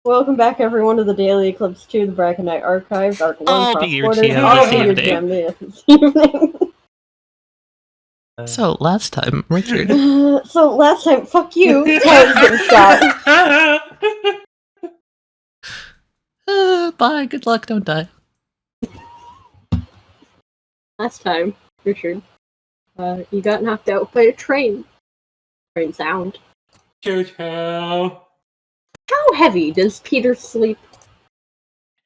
Welcome back, everyone, to the Daily Eclipse 2, the Braccennet Archive, Arc 1, I'll be your Cross-Borders. TM I'll this be your evening. TM this evening. So, last time, Richard. So, last time, fuck you, Tyler's getting shot. Bye, good luck, don't die. Last time, Richard, you got knocked out by a train. Train sound. Choo-choo. How heavy does Peter sleep?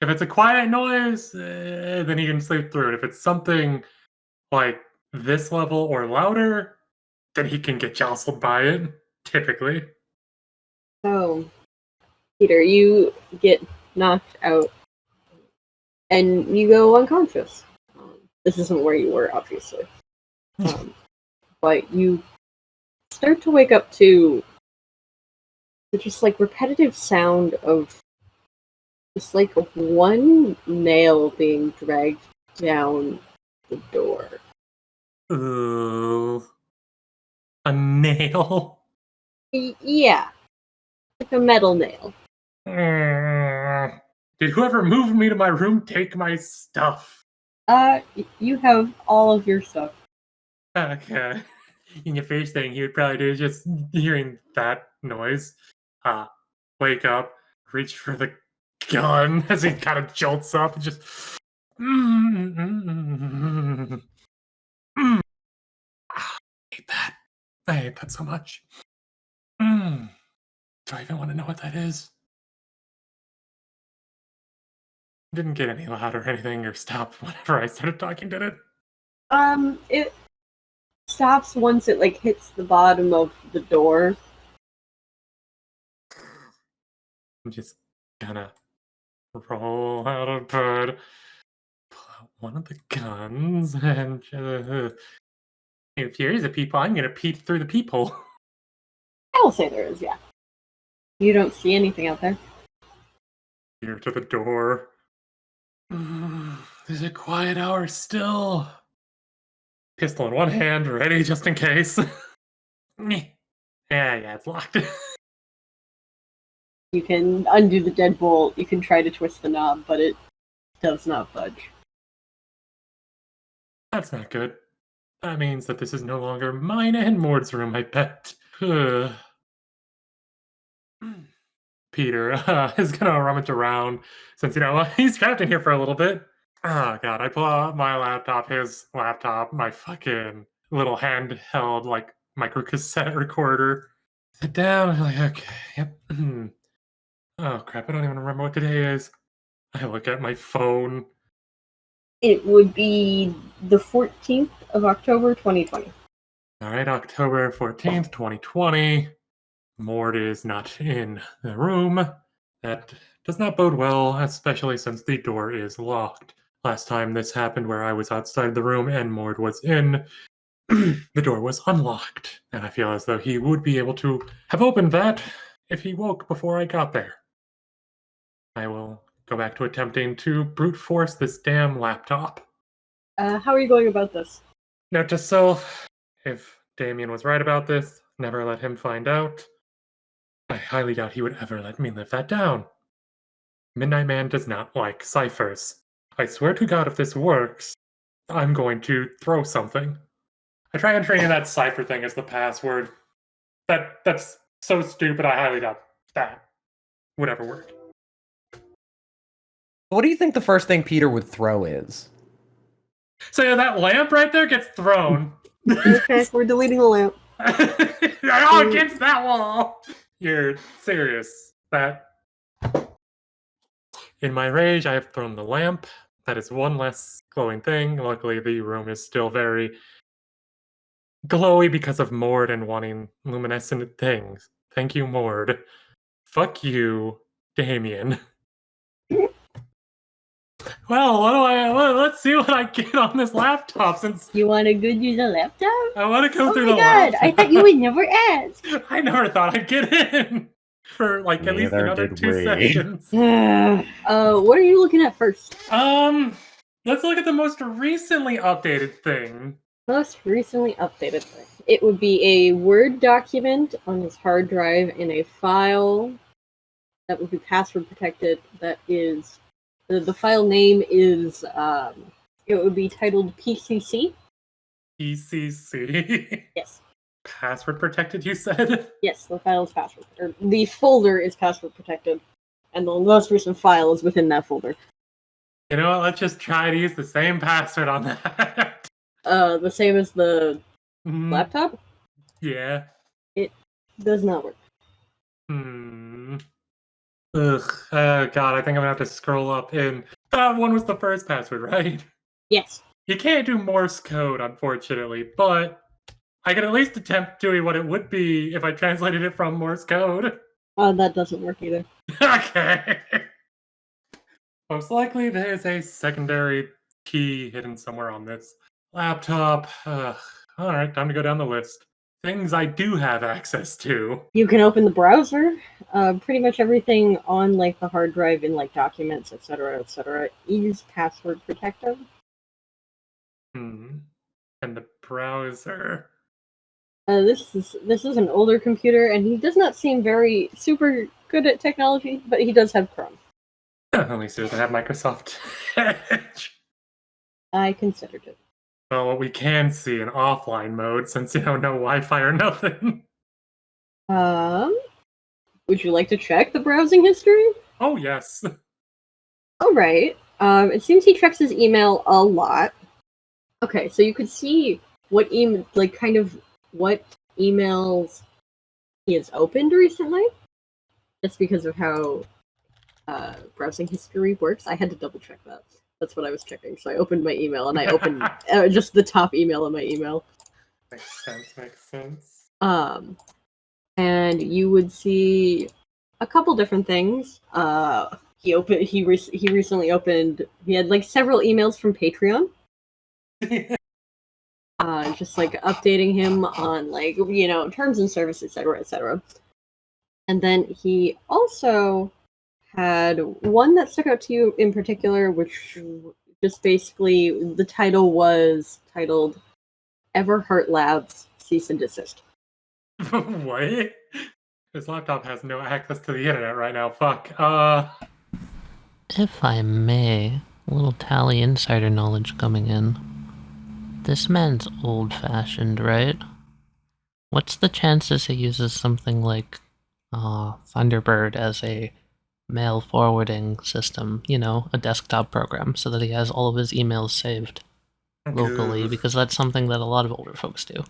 If it's a quiet noise, then he can sleep through it. If it's something like this level or louder, then he can get jostled by it, typically. Oh, Peter, you get knocked out and you go unconscious. This isn't where you were, obviously. But you start to wake up to the just like repetitive sound of just like one nail being dragged down the door. Ooh. A nail? Yeah. Like a metal nail. Did whoever moved me to my room take my stuff? You have all of your stuff. Okay. And the first thing he would probably do is just hearing that noise. Wake up, reach for the gun as he kind of jolts up and just. I hate that. I hate that so much. Do I even want to know what that is? Didn't get any louder or anything or stop whenever I started talking, did it? It stops once it like hits the bottom of the door. I'm just gonna roll out of bed, pull out one of the guns, and if there's a peephole, I'm gonna peep through the peephole. I will say there is, yeah. You don't see anything out there. Here to the door. There's a quiet hour still. Pistol in one hand, ready just in case. Yeah, it's locked. You can undo the deadbolt, you can try to twist the knob, but it does not budge. That's not good. That means that this is no longer mine and Mord's room, I bet. Peter is gonna rummage around since, he's trapped in here for a little bit. Oh, God, I pull out my laptop, his laptop, my fucking little handheld, like, micro cassette recorder. Sit down, I'm like, okay, yep. Oh, crap, I don't even remember what today is. I look at my phone. It would be the 14th of October, 2020. All right, October 14th, 2020. Mord is not in the room. That does not bode well, especially since the door is locked. Last time this happened where I was outside the room and Mord was in, the door was unlocked, and I feel as though he would be able to have opened that if he woke before I got there. I will go back to attempting to brute force this damn laptop. How are you going about this? Note to self, if Damien was right about this, never let him find out. I highly doubt he would ever let me live that down. Midnight Man does not like ciphers. I swear to God, if this works, I'm going to throw something. I try entering in that cipher thing as the password. That's so stupid, I highly doubt that would ever work. What do you think the first thing Peter would throw is? So yeah, that lamp right there gets thrown. Okay, we're deleting the lamp. Oh, against that wall! You're serious. That... In my rage, I have thrown the lamp. That is one less glowing thing. Luckily, the room is still very glowy because of Mord and wanting luminescent things. Thank you, Mord. Fuck you, Damien. Well, let's see what I get on this laptop since... You want to go use the laptop? I want to go through Oh the my god, laptop. I thought you would never ask. I never thought I'd get in for like at least Neither another did 2 we. seconds. What are you looking at first? Let's look at the most recently updated thing. Most recently updated thing. It would be a Word document on his hard drive in a file that would be password protected. That is, the file name is, it would be titled PCC. PCC. Yes. Password protected, you said? Yes, the file is password, or the folder is password protected, and the most recent file is within that folder. You know what? Let's just try to use the same password on that. The same as the laptop? Yeah. It does not work. Ugh. God, I think I'm gonna have to scroll up in. That one was the first password, right? Yes. You can't do Morse code, unfortunately, but I can at least attempt doing what it would be if I translated it from Morse code. That doesn't work either. Okay. Most likely there's a secondary key hidden somewhere on this laptop. Alright, time to go down the list. Things I do have access to. You can open the browser. Pretty much everything on like the hard drive in like documents, etc., is password protected. And the browser. This is an older computer, and he does not seem very super good at technology, but he does have Chrome. At least he doesn't have Microsoft Edge. I considered it. Well, what we can see in offline mode, since no Wi-Fi or nothing. Would you like to check the browsing history? Oh yes. All right. It seems he checks his email a lot. Okay, so you could see what what emails he has opened recently. That's because of how browsing history works. I had to double check that. That's what I was checking. So I opened my email and I opened just the top email in my email. Makes sense. And you would see a couple different things. He recently opened. He had like several emails from Patreon. Just like updating him on like terms and service, etc., etc. And then he also had one that stuck out to you in particular, which just basically the title was titled "Everheart Labs Cease and Desist." What? This laptop has no access to the internet right now. Fuck. If I may, a little Tally insider knowledge coming in. This man's old-fashioned, right? What's the chances he uses something like Thunderbird as a mail forwarding system, a desktop program, so that he has all of his emails saved locally, because that's something that a lot of older folks do.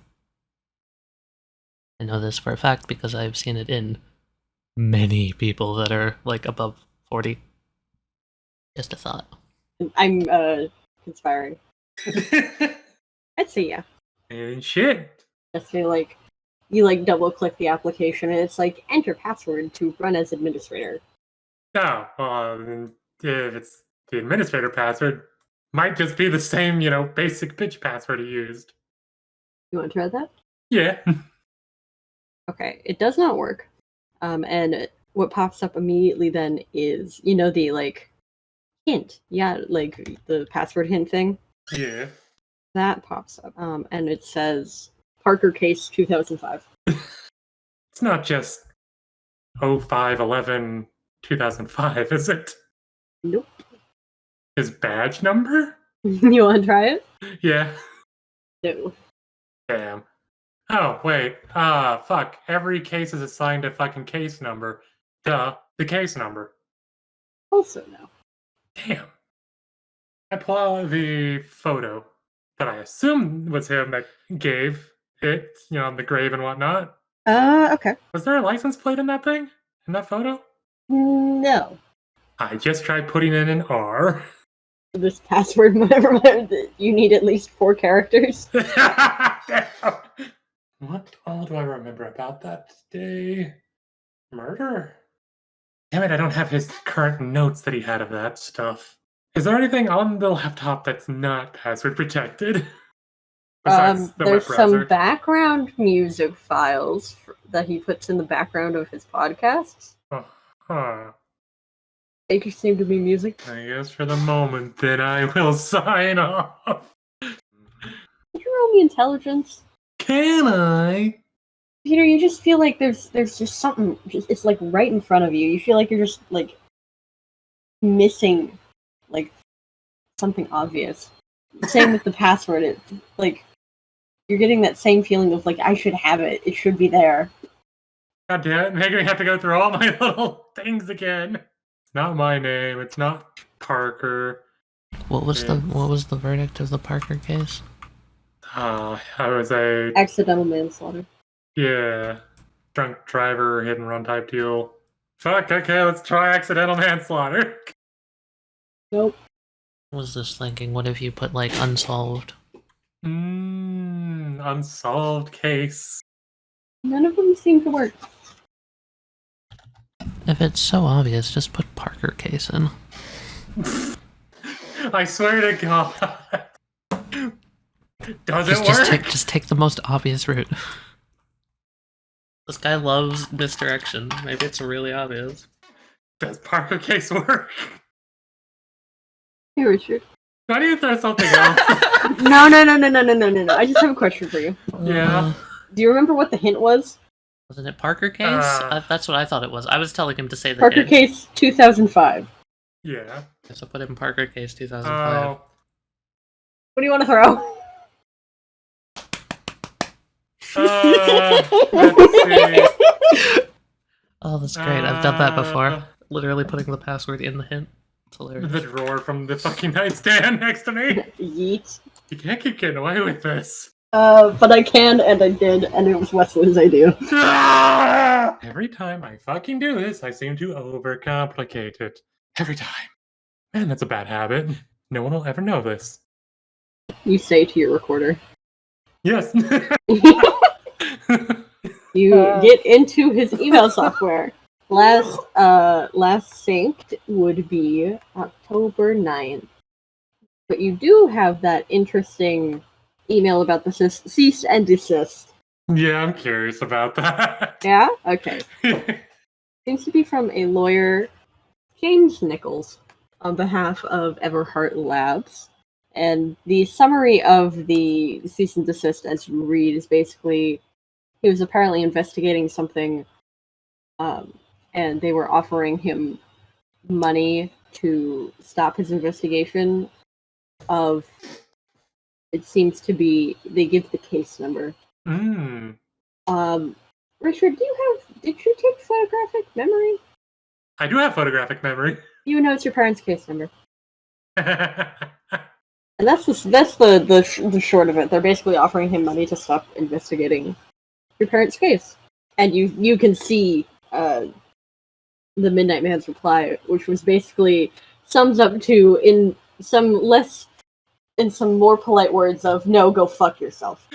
I know this for a fact because I've seen it in many people that are like above 40. Just a thought. I'm conspiring. I'd say yeah. And shit. Just feel like you like double click the application and it's like enter password to run as administrator. No, if it's the administrator password, might just be the same, basic bitch password he used. You want to try that? Yeah. Okay, it does not work. And what pops up immediately then is, the like hint. Yeah, like the password hint thing. Yeah. That pops up. And it says Parker case 2005. It's not just 0511 2005, is it? Nope. His badge number? You want to try it? Yeah. No. Damn. Oh, wait. Fuck. Every case is assigned a fucking case number. Duh. The case number. Also no. Damn. I pull out the photo that I assume was him that gave it, the grave and whatnot. Okay. Was there a license plate in that thing? In that photo? No. I just tried putting in an R. This password, whatever, you need at least 4 characters. What all do I remember about that day? Murder? Damn it, I don't have his current notes that he had of that stuff. Is there anything on the laptop that's not password protected? Besides the there's web browser? some background music files that he puts in the background of his podcasts. Huh. They just seem to be music. I guess for the moment, then I will sign off. Did you roll me intelligence? Can I? Peter, you just feel like there's just something. It's like right in front of you. You feel like you're just like missing like something obvious. Same with the password. It like you're getting that same feeling of like I should have it. It should be there. God damn it, making me have to go through all my little things again. It's not my name, it's not Parker. What was the verdict of the Parker case? I was a Accidental manslaughter. drunk driver, hit and run type deal. Fuck, okay, let's try accidental manslaughter. Nope. I was just thinking, what if you put like unsolved? Unsolved case. None of them seem to work. If it's so obvious, just put Parker case in. I swear to God. Does it work? Just take the most obvious route. This guy loves misdirection. Maybe it's really obvious. Does Parker case work? Hey, Richard. Why do you throw something else? No. I just have a question for you. Yeah. Do you remember what the hint was? Wasn't it Parker case? That's what I thought it was. I was telling him to say the Parker hint. case 2005. Yeah. So put in Parker case 2005. What do you want to throw? Let's see. Oh, that's great. I've done that before. Literally putting the password in the hint. It's hilarious. The drawer from the fucking nightstand next to me. Yeet. You can't keep getting away with this. But I can, and I did, and it was Westley's idea. Every time I fucking do this, I seem to overcomplicate it. Every time. Man, that's a bad habit. No one will ever know this. You say to your recorder. Yes. You get into his email software. Last synced would be October 9th. But you do have that interesting email about the cease and desist. Yeah, I'm curious about that. Yeah? Okay. Seems to be from a lawyer, James Nichols, on behalf of Everhart Labs. And the summary of the cease and desist as you read is basically he was apparently investigating something, and they were offering him money to stop his investigation of, it seems to be, they give the case number. Richard, did you take photographic memory? I do have photographic memory. You know it's your parents' case number. And that's the short of it. They're basically offering him money to stop investigating your parents' case. And you can see the Midnight Man's reply, which was basically sums up to in some more polite words of no, go fuck yourself.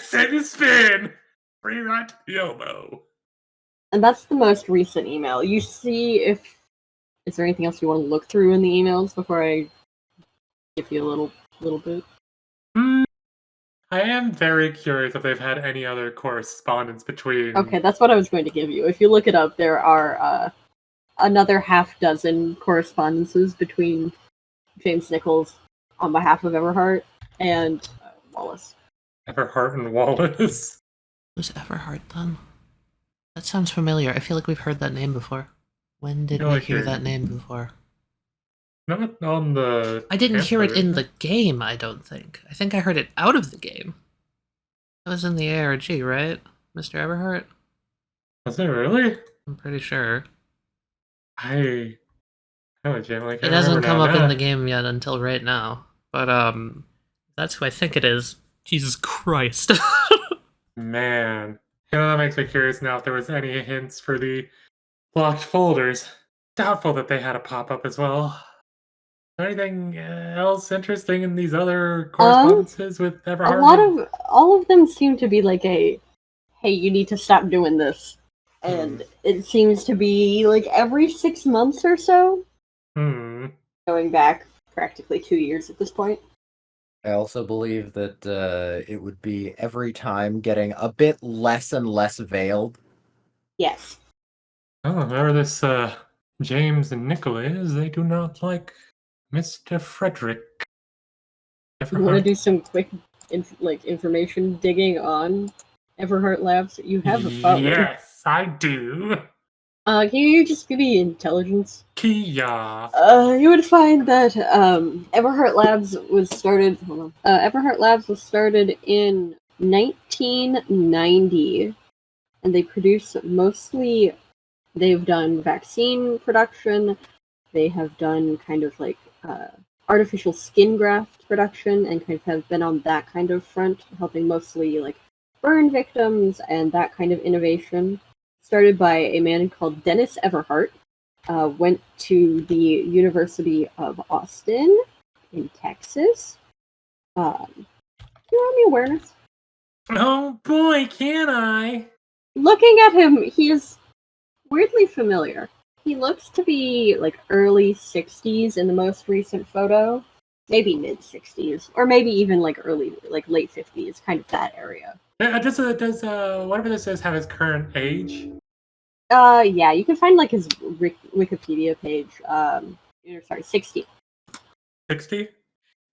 Send a spin. Free right to the elbow. And that's the most recent email. You see is there anything else you want to look through in the emails before I give you a little bit? I am very curious if they've had any other correspondence between... Okay, that's what I was going to give you. If you look it up, there are another half dozen correspondences between James Nichols on behalf of Everhart and Wallace. Everhart and Wallace? Who's Everhart then? That sounds familiar. I feel like we've heard that name before. When did we hear that name before? Not on the... I didn't hear it in the game, I don't think. I think I heard it out of the game. That was in the ARG, right? Mr. Everhart? Was it really? I'm pretty sure. I legitimately can't It hasn't come up now. in the game yet until right now. But, that's who I think it is. Jesus Christ. Man. That makes me curious now if there was any hints for the blocked folders. Doubtful that they had a pop-up as well. Anything else interesting in these other correspondences with Everhart? All of them seem to be like hey, you need to stop doing this. And it seems to be like every 6 months or so. Going back practically 2 years at this point. I also believe that it would be every time getting a bit less and less veiled. Yes. Oh, whoever this James and Nickel is, they do not like Mr. Frederick. You want to do some quick information digging on Everhart Labs, you have a phone. Yes, I do. Can you just give me intelligence? Kia. You would find that Everhart Labs was started. Hold on. Everhart Labs was started in 1990, and they produce mostly. They've done vaccine production. They have done kind of like artificial skin graft production, and kind of have been on that kind of front, helping mostly like burn victims and that kind of innovation. Started by a man called Dennis Everhart. Went to the University of Austin in Texas. Can you roll me awareness? Oh boy, can I? Looking at him, he is weirdly familiar. He looks to be like early 60s in the most recent photo. Maybe mid 60s. Or maybe even like late 50s, kind of that area. Does whatever this is have his current age? Yeah, you can find like his Wikipedia page. Sorry, 60. 60?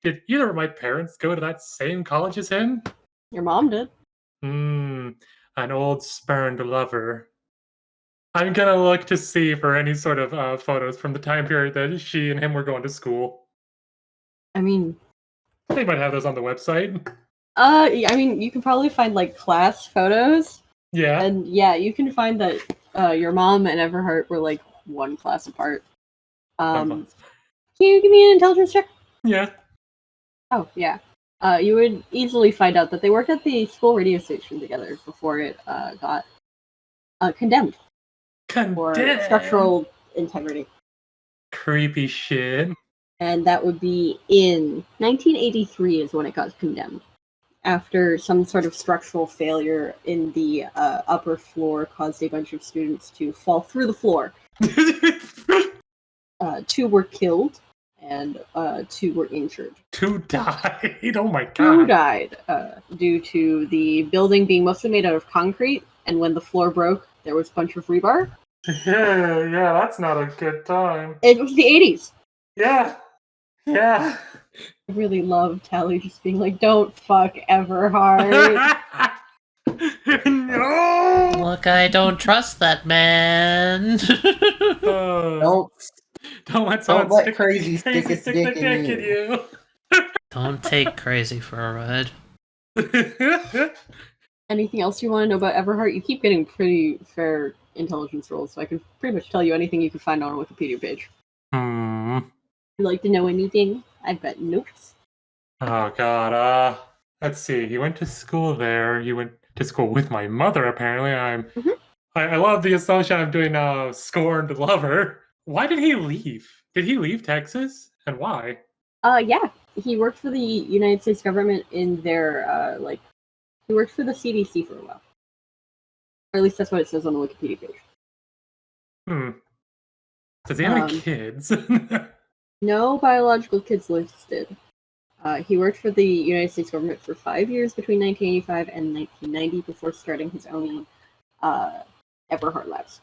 Did either of my parents go to that same college as him? Your mom did. An old spurned lover. I'm gonna look to see for any sort of photos from the time period that she and him were going to school. I mean, They might have those on the website. I mean, you can probably find like class photos. Yeah. And yeah, you can find that your mom and Everhart were like one class apart. Can you give me an intelligence check? Yeah. Oh, yeah. You would easily find out that they worked at the school radio station together before it got condemned for structural integrity. Creepy shit. And that would be in 1983 is when it got condemned. After some sort of structural failure in the upper floor caused a bunch of students to fall through the floor. 2 were killed, and 2 were injured. 2 died? Oh my god. 2 died due to the building being mostly made out of concrete, and when the floor broke, there was a bunch of rebar. Yeah, that's not a good time. It was the 80s. Yeah. I really love Taliyah just being like, don't fuck Everhart. No! Look, I don't trust that man. Don't let someone let crazy stick its the dick dick in in you. Don't take crazy for a ride. Anything else you want to know about Everhart? You keep getting pretty fair intelligence rolls, so I can pretty much tell you anything you can find on a Wikipedia page. Would you like to know anything? I've got notes. Oh god, let's see. He went to school there. You went to school with my mother, apparently. I love the assumption I'm doing scorned lover. Why did he leave? Did he leave Texas? And why? Yeah. He worked for the United States government in their he worked for the CDC for a while. Or at least that's what it says on the Wikipedia page. Does he have any kids? No biological kids listed. He worked for the United States government for 5 years between 1985 and 1990 before starting his own Everhart Labs.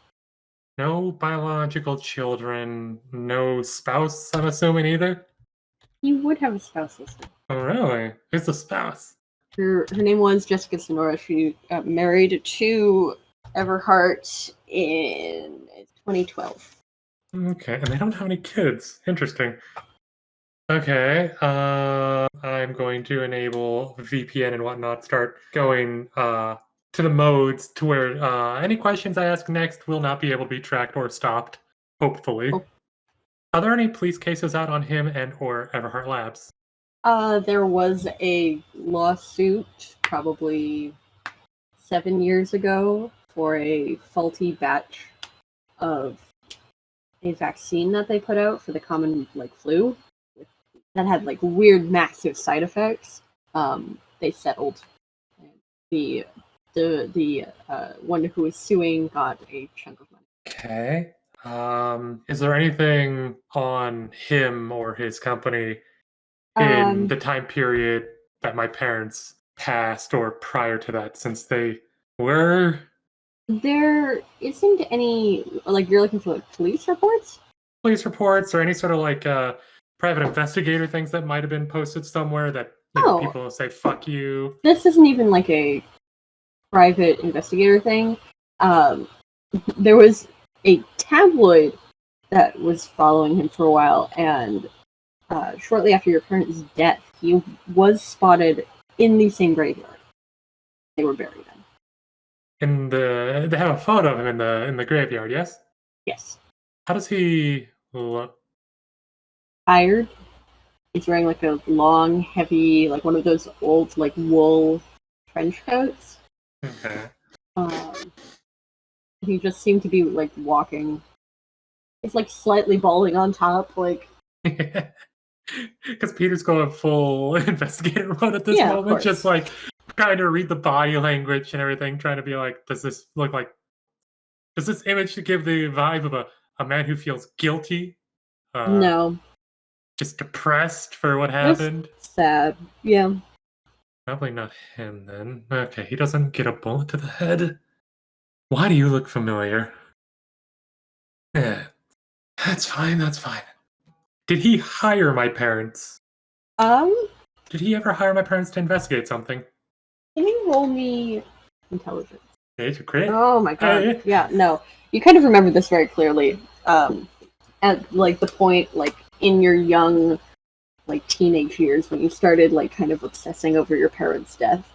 No biological children, no spouse, I'm assuming either? He would have a spouse listed. Oh, really? Who's the spouse? Her name was Jessica Sonora. She got married to Everhart in 2012. Okay, and they don't have any kids. Interesting. Okay, I'm going to enable VPN and whatnot, start going to the modes to where any questions I ask next will not be able to be tracked or stopped, hopefully. Oh. Are there any police cases out on him and or Everhart Labs? There was a lawsuit probably 7 years ago for a faulty batch of a vaccine that they put out for the common flu that had weird massive side effects. They settled. The one who was suing got a chunk of money. Okay. Is there anything on him or his company in the time period that my parents passed or prior to that, since they were? There isn't any, you're looking for police reports? Police reports or any sort of private investigator things that might have been posted somewhere that people will say, fuck you. This isn't even a private investigator thing. There was a tabloid that was following him for a while, and shortly after your parents' death, he was spotted in the same graveyard they were buried in. They have a photo of him in the graveyard, yes? Yes. How does he look? Tired. He's wearing like a long, heavy, like one of those old like wool trench coats. Okay. He just seemed to be like walking. He's like slightly balding on top, like. Because Peter's going full investigator mode at this Yeah, of moment, course. just like trying to read the body language and everything, trying to be like, does this image give the vibe of a man who feels guilty? No. Just depressed for what Just happened? sad. Yeah. Probably not him then. Okay, he doesn't get a bullet to the head. Why do you look familiar? Yeah, that's fine, that's fine. Did he hire my parents? Did he ever hire my parents to investigate something? Can you roll me intelligence? Hey, to crit? Oh my god. Hey. Yeah, no. You kind of remember this very clearly. At like the point like in your young like teenage years when you started like kind of obsessing over your parents' death.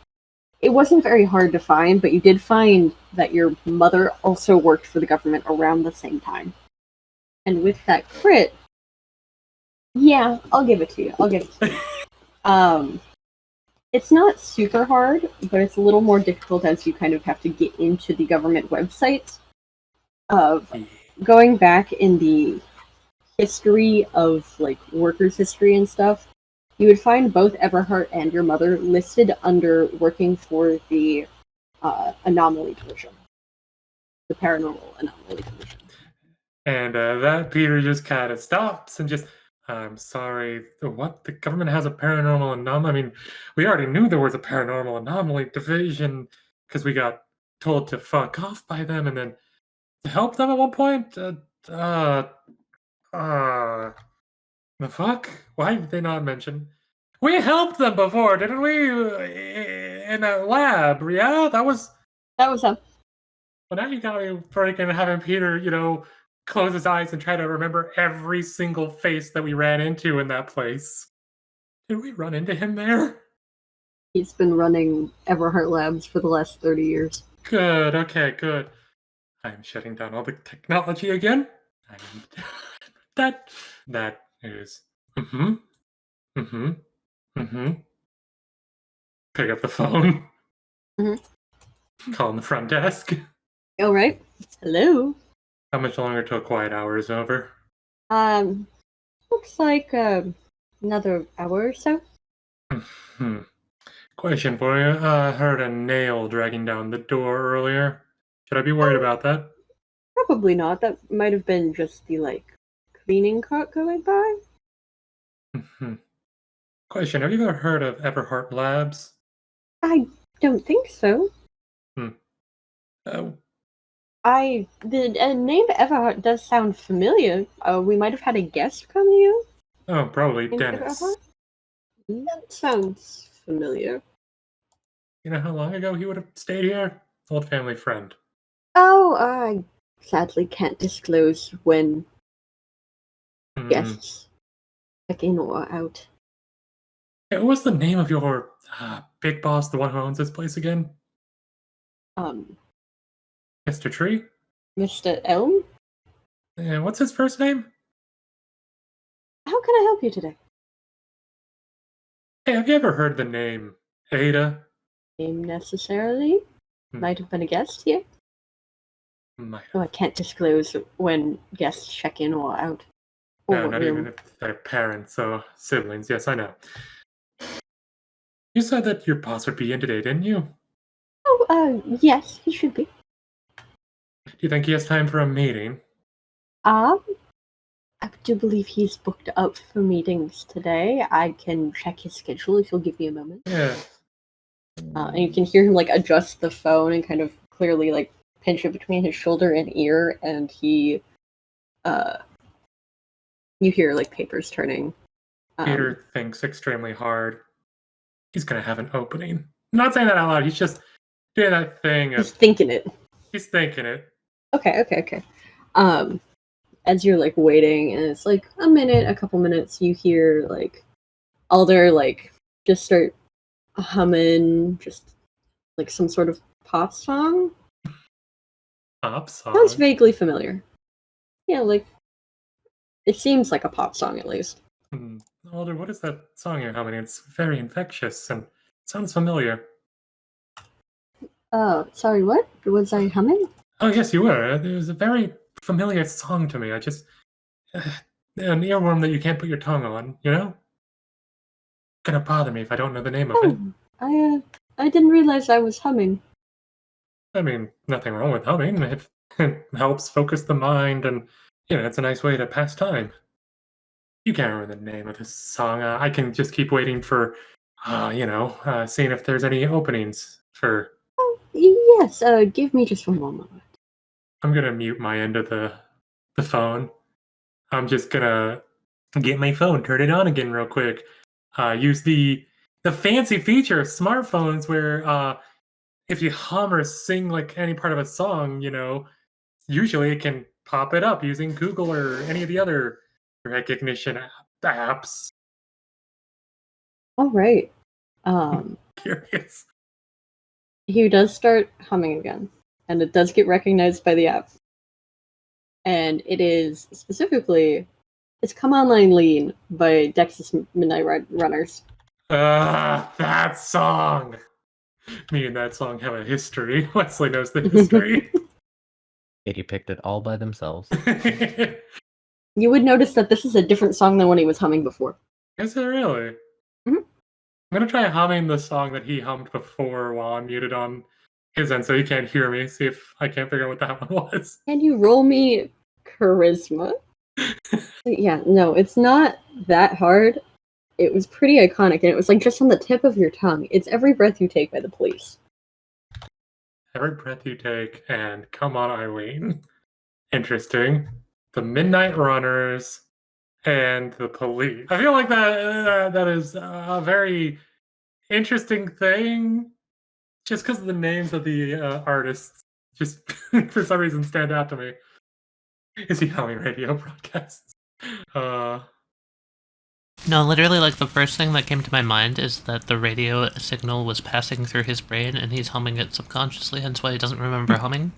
It wasn't very hard to find, but you did find that your mother also worked for the government around the same time. And with that crit, yeah, I'll give it to you. It's not super hard, but it's a little more difficult as you kind of have to get into the government websites of going back in the history of like workers' history and stuff. You would find both Everhart and your mother listed under working for the anomaly division, the paranormal anomaly division. And that Peter just kind of stops and just, I'm sorry, what? The government has a paranormal anomaly? I mean, we already knew there was a paranormal anomaly division because we got told to fuck off by them and then to help them at one point? The fuck? Why did they not mention? We helped them before, didn't we? In a lab, yeah? That was them. Well, now you got me freaking having Peter, close his eyes and try to remember every single face that we ran into in that place. Did we run into him there? He's been running Everhart Labs for the last 30 years. Good, okay, good. I'm shutting down all the technology again. That is. Pick up the phone. Calling the front desk. All right. Hello. How much longer till quiet hour is over? Looks like another hour or so. Question for you. I heard a nail dragging down the door earlier. Should I be worried about that? Probably not. That might have been just the like cleaning cart going by. Question: have you ever heard of Everhart Labs? I don't think so. Oh. The name Everhart does sound familiar. We might have had a guest come here. Oh, probably Dennis. Everhart? That sounds familiar. You know how long ago he would have stayed here? Old family friend. Oh, I sadly can't disclose when guests check in or out. Hey, what was the name of your big boss, the one who owns this place again? Mr. Tree? Mr. Elm? And what's his first name? How can I help you today? Hey, have you ever heard the name Ada? Name necessarily. Might have been a guest here. Oh, I can't disclose when guests check in or out. No, not even if they're parents or siblings. Yes, I know. You said that your boss would be in today, didn't you? Oh, yes, he should be. Do you think he has time for a meeting? I do believe he's booked up for meetings today. I can check his schedule if you'll give me a moment. Yeah. And you can hear him like adjust the phone and kind of clearly like pinch it between his shoulder and ear, and he you hear like papers turning. Peter thinks extremely hard. He's gonna have an opening. I'm not saying that out loud. He's just doing that thing He's of thinking it. he's thinking it. Okay. As you're like waiting, and it's like a couple minutes, you hear like Alder like just start humming, just like some sort of pop song. Pop song. Sounds vaguely familiar. Yeah, like it seems like a pop song at least. Alder, what is that song you're humming? It's very infectious and sounds familiar. Sorry, what? Was I humming? Oh, yes, you were. It was a very familiar song to me. I just... an earworm that you can't put your tongue on, you know? Gonna bother me if I don't know the name of it. Oh, I didn't realize I was humming. I mean, nothing wrong with humming. It helps focus the mind, and, it's a nice way to pass time. You can't remember the name of this song. I can just keep waiting for, seeing if there's any openings for... Oh, yes, give me just one moment. I'm gonna mute my end of the phone. I'm just gonna get my phone, turn it on again real quick. Use the fancy feature of smartphones where if you hum or sing like any part of a song, usually it can pop it up using Google or any of the other recognition apps. All right. Curious. He does start humming again, and it does get recognized by the app. And it is specifically, it's Come Online Lean by Dex's Midnight Runners. That song. Me and that song have a history. Westley knows the history. Katie picked it all by themselves. You would notice that this is a different song than what he was humming before. Is it really? Mm-hmm. I'm gonna try humming the song that he hummed before while I'm muted on his end so he can't hear me. See if I can't figure out what that one was. Can you roll me charisma? Yeah, no, it's not that hard. It was pretty iconic, and it was like just on the tip of your tongue. It's Every Breath You Take by the Police. Every Breath You Take and Come On Eileen. Interesting. The Midnight Runners and the Police. I feel like that is a very interesting thing. Just because of the names of the artists, just for some reason stand out to me. Is he humming radio broadcasts? No, literally, like, the first thing that came to my mind is that the radio signal was passing through his brain and he's humming it subconsciously, hence why he doesn't remember humming.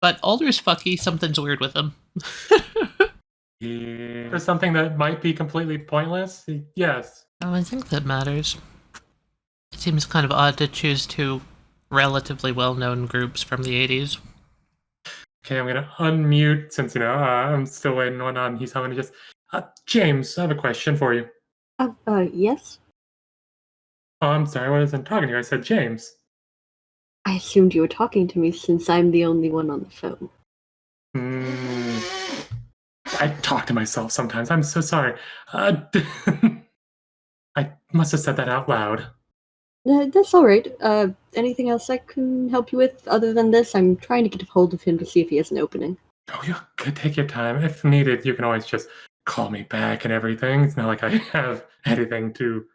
But Alder's fucky, something's weird with him. Yeah. For something that might be completely pointless? Yes. Oh, I think that matters. It seems kind of odd to choose two relatively well-known groups from the 80s. Okay, I'm gonna unmute since, I'm still waiting on he's humming. Just, James, I have a question for you. Yes? Oh, I'm sorry, I wasn't talking to you. I said James. I assumed you were talking to me since I'm the only one on the phone. I talk to myself sometimes. I'm so sorry. I must have said that out loud. That's alright. Anything else I can help you with other than this? I'm trying to get a hold of him to see if he has an opening. Oh, you could take your time. If needed, you can always just call me back and everything. It's not like I have anything to...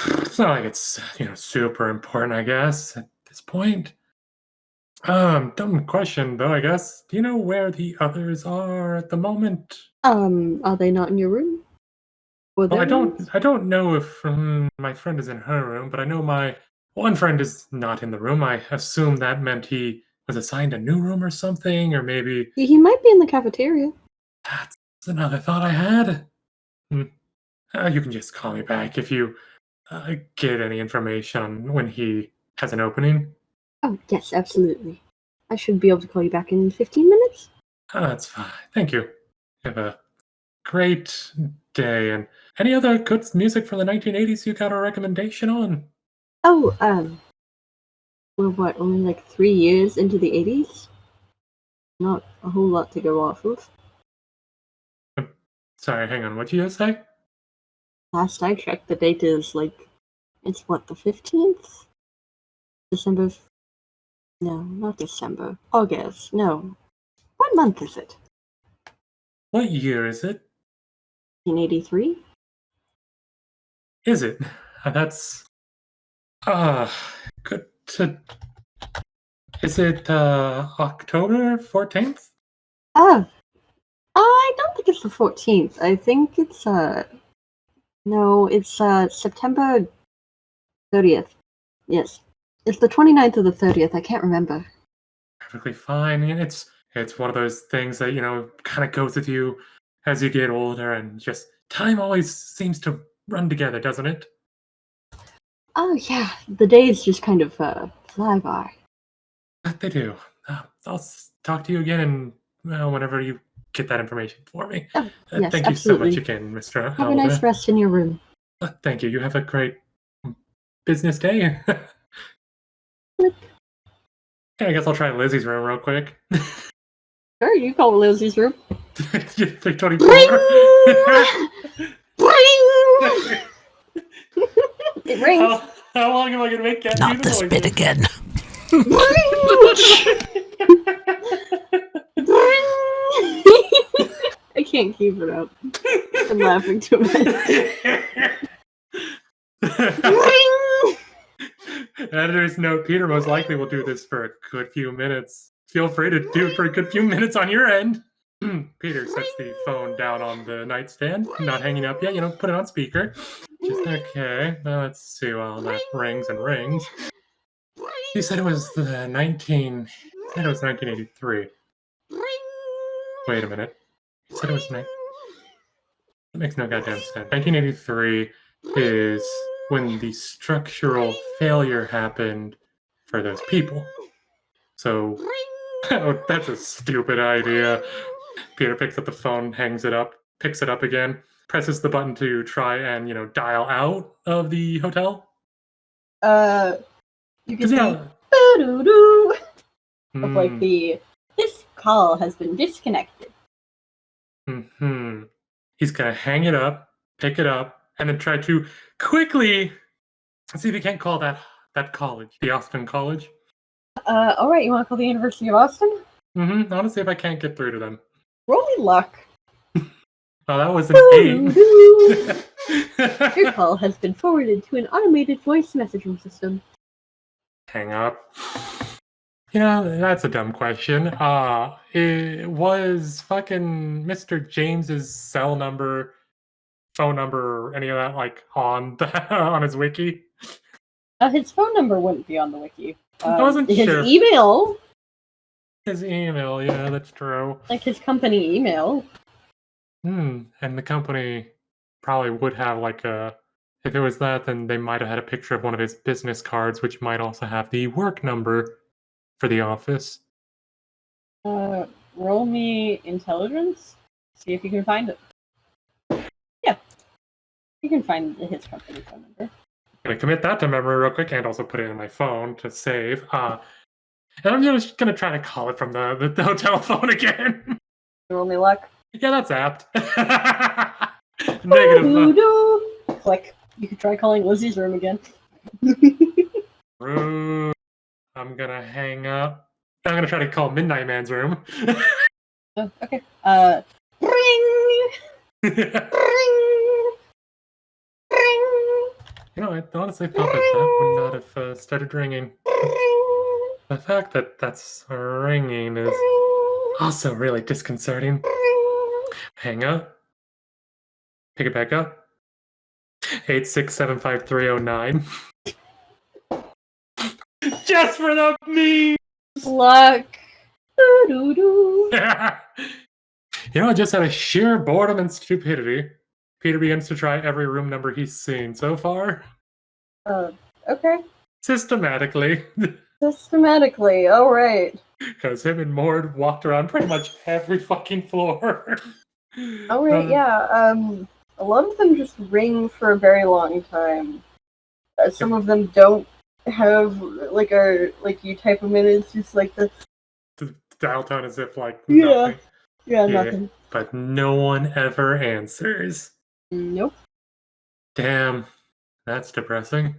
It's not like it's, super important, I guess, at this point. Dumb question, though, I guess. Do you know where the others are at the moment? Are they not in your room? Well, I don't know if my friend is in her room, but I know my one friend is not in the room. I assume that meant he was assigned a new room or something, or maybe... He might be in the cafeteria. That's another thought I had. You can just call me back if you get any information on when he has an opening. Oh, yes, absolutely. I should be able to call you back in 15 minutes. That's fine. Thank you. Have a great day. And any other good music from the 1980s you got a recommendation on? Oh, we're what, only like 3 years into the 80s? Not a whole lot to go off of. Sorry, hang on. What'd you just say? Last I checked, the date is it's what, the 15th? December? No, not December. August. No. What month is it? What year is it? 1983? Is it? That's... Good to... Is it October 14th? Oh, I don't think it's the 14th. I think it's no, it's September 30th. Yes. It's the 29th or the 30th. I can't remember. Perfectly fine. It's one of those things that, kind of goes with you as you get older, and just time always seems to run together, doesn't it? Oh yeah, the days just kind of fly by. But they do. I'll talk to you again, and whenever you get that information for me. Oh, yes, Thank you so absolutely. much again, Mr. Have a nice rest in your room. Thank you. You have a great business day. Click. I guess I'll try Lizzie's room real quick. Sure, you call Lizzie's room. 324. Bring! It rings. How long am I gonna make Cat Not do the this voices? bit again. I can't keep it up. I'm laughing too much. Editor's note, Peter most likely will do this for a good few minutes. Feel free to do it for a good few minutes on your end. Peter sets the phone down on the nightstand, not hanging up yet, put it on speaker. Just okay. Now let's see while that rings and rings. He said it was 1983. Wait a minute. He said it was that makes no goddamn sense. 1983 is when the structural failure happened for those people. So, that's a stupid idea. Peter picks up the phone, hangs it up, picks it up again, presses the button to try and, dial out of the hotel. You can see doo of like this call has been disconnected. He's gonna hang it up, pick it up, and then try to quickly see if he can't call that college, the Austin College. All right, you want to call the University of Austin? I want to see if I can't get through to them. Roll me luck. Oh, that was an 8. Your call has been forwarded to an automated voice messaging system. Hang up. That's a dumb question. It was fucking Mr. James's cell number, phone number, any of that on on his wiki? His phone number wouldn't be on the wiki. I wasn't sure. His email. His email, yeah, that's true. Like his company email. And the company probably would have if it was that, then they might have had a picture of one of his business cards, which might also have the work number for the office. Roll me intelligence. See if you can find it. Yeah. You can find his company phone number. I'm going to commit that to memory real quick and also put it in my phone to save. And I'm just going to try to call it from the hotel phone again. Roll me luck. Yeah, that's apt. Negative. Click. You could try calling Lizzie's room again. Rude. I'm going to hang up. I'm going to try to call Midnight Man's room. Oh, okay. Ring! Ring! Ring! I honestly thought that would not have started ringing. The fact that that's ringing is also really disconcerting. Hang up. Pick it back up. 8675309. Just for the memes! Luck. Just out of sheer boredom and stupidity, Peter begins to try every room number he's seen so far. Okay. Systematically. Systematically, alright. Because him and Mord walked around pretty much every fucking floor. Alright, yeah. A lot of them just ring for a very long time. Some of them don't have you type them in, it's just like the dial tone as if nothing. Yeah, nothing. But no one ever answers. Nope. Damn, that's depressing.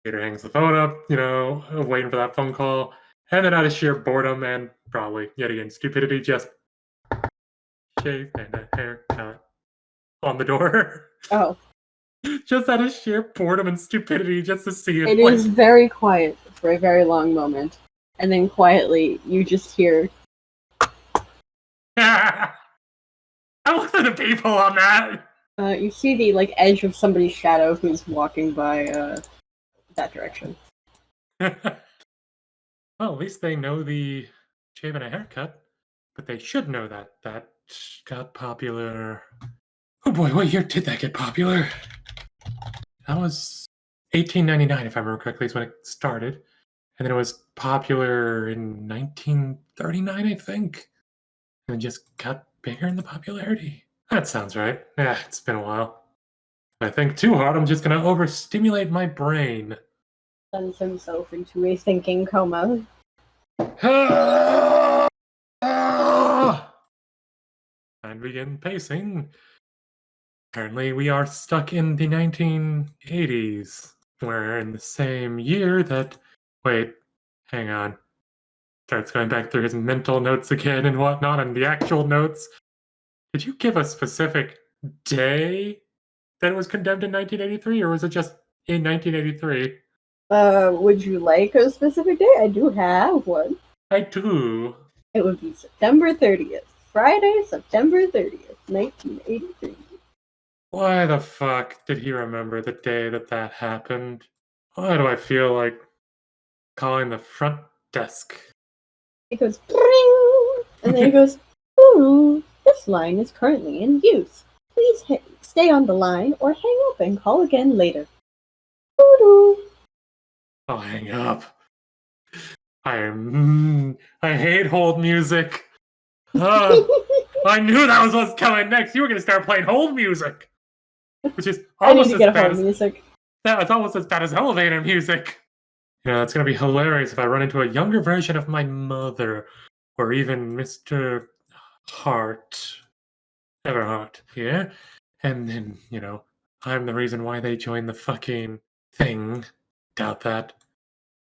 Peter hangs the phone up, waiting for that phone call, and then out of sheer boredom and probably, yet again, stupidity, just shave and a haircut on the door. Oh. Just out of sheer boredom and stupidity, just to see it. It is very quiet for a very long moment. And then quietly, you just hear... I look for the people on that. you see the edge of somebody's shadow who's walking by that direction. Well, at least they know the shave and a haircut. But they should know that got popular. Oh boy, what year did that get popular? That was 1899, if I remember correctly, is when it started. And then it was popular in 1939, I think. And it just got bigger in the popularity. That sounds right. Yeah, it's been a while. If I think too hard, I'm just going to overstimulate my brain. Sends himself into a thinking coma. And begin pacing. Apparently, we are stuck in the 1980s. We're in the same year that. Wait, hang on. Starts going back through his mental notes again and whatnot, and the actual notes. Did you give a specific day that it was condemned in 1983, or was it just in 1983? Would you like a specific day? I do have one. I do. It would be September 30th. Friday, September 30th, 1983. Why the fuck did he remember the day that happened? Why do I feel like calling the front desk? It goes, "Bring!" And then it goes, "Ooh, this line is currently in use. Please stay on the line or hang up and call again later." Doo-doo. I'll hang up. I hate hold music. I knew that was what's coming next. You were going to start playing hold music, which is I need almost to as get a bad hold as music. it's almost as bad as elevator music. You know, it's going to be hilarious if I run into a younger version of my mother, or even Mr. Hart, Everhart here, and then I'm the reason why they joined the fucking thing. Doubt that.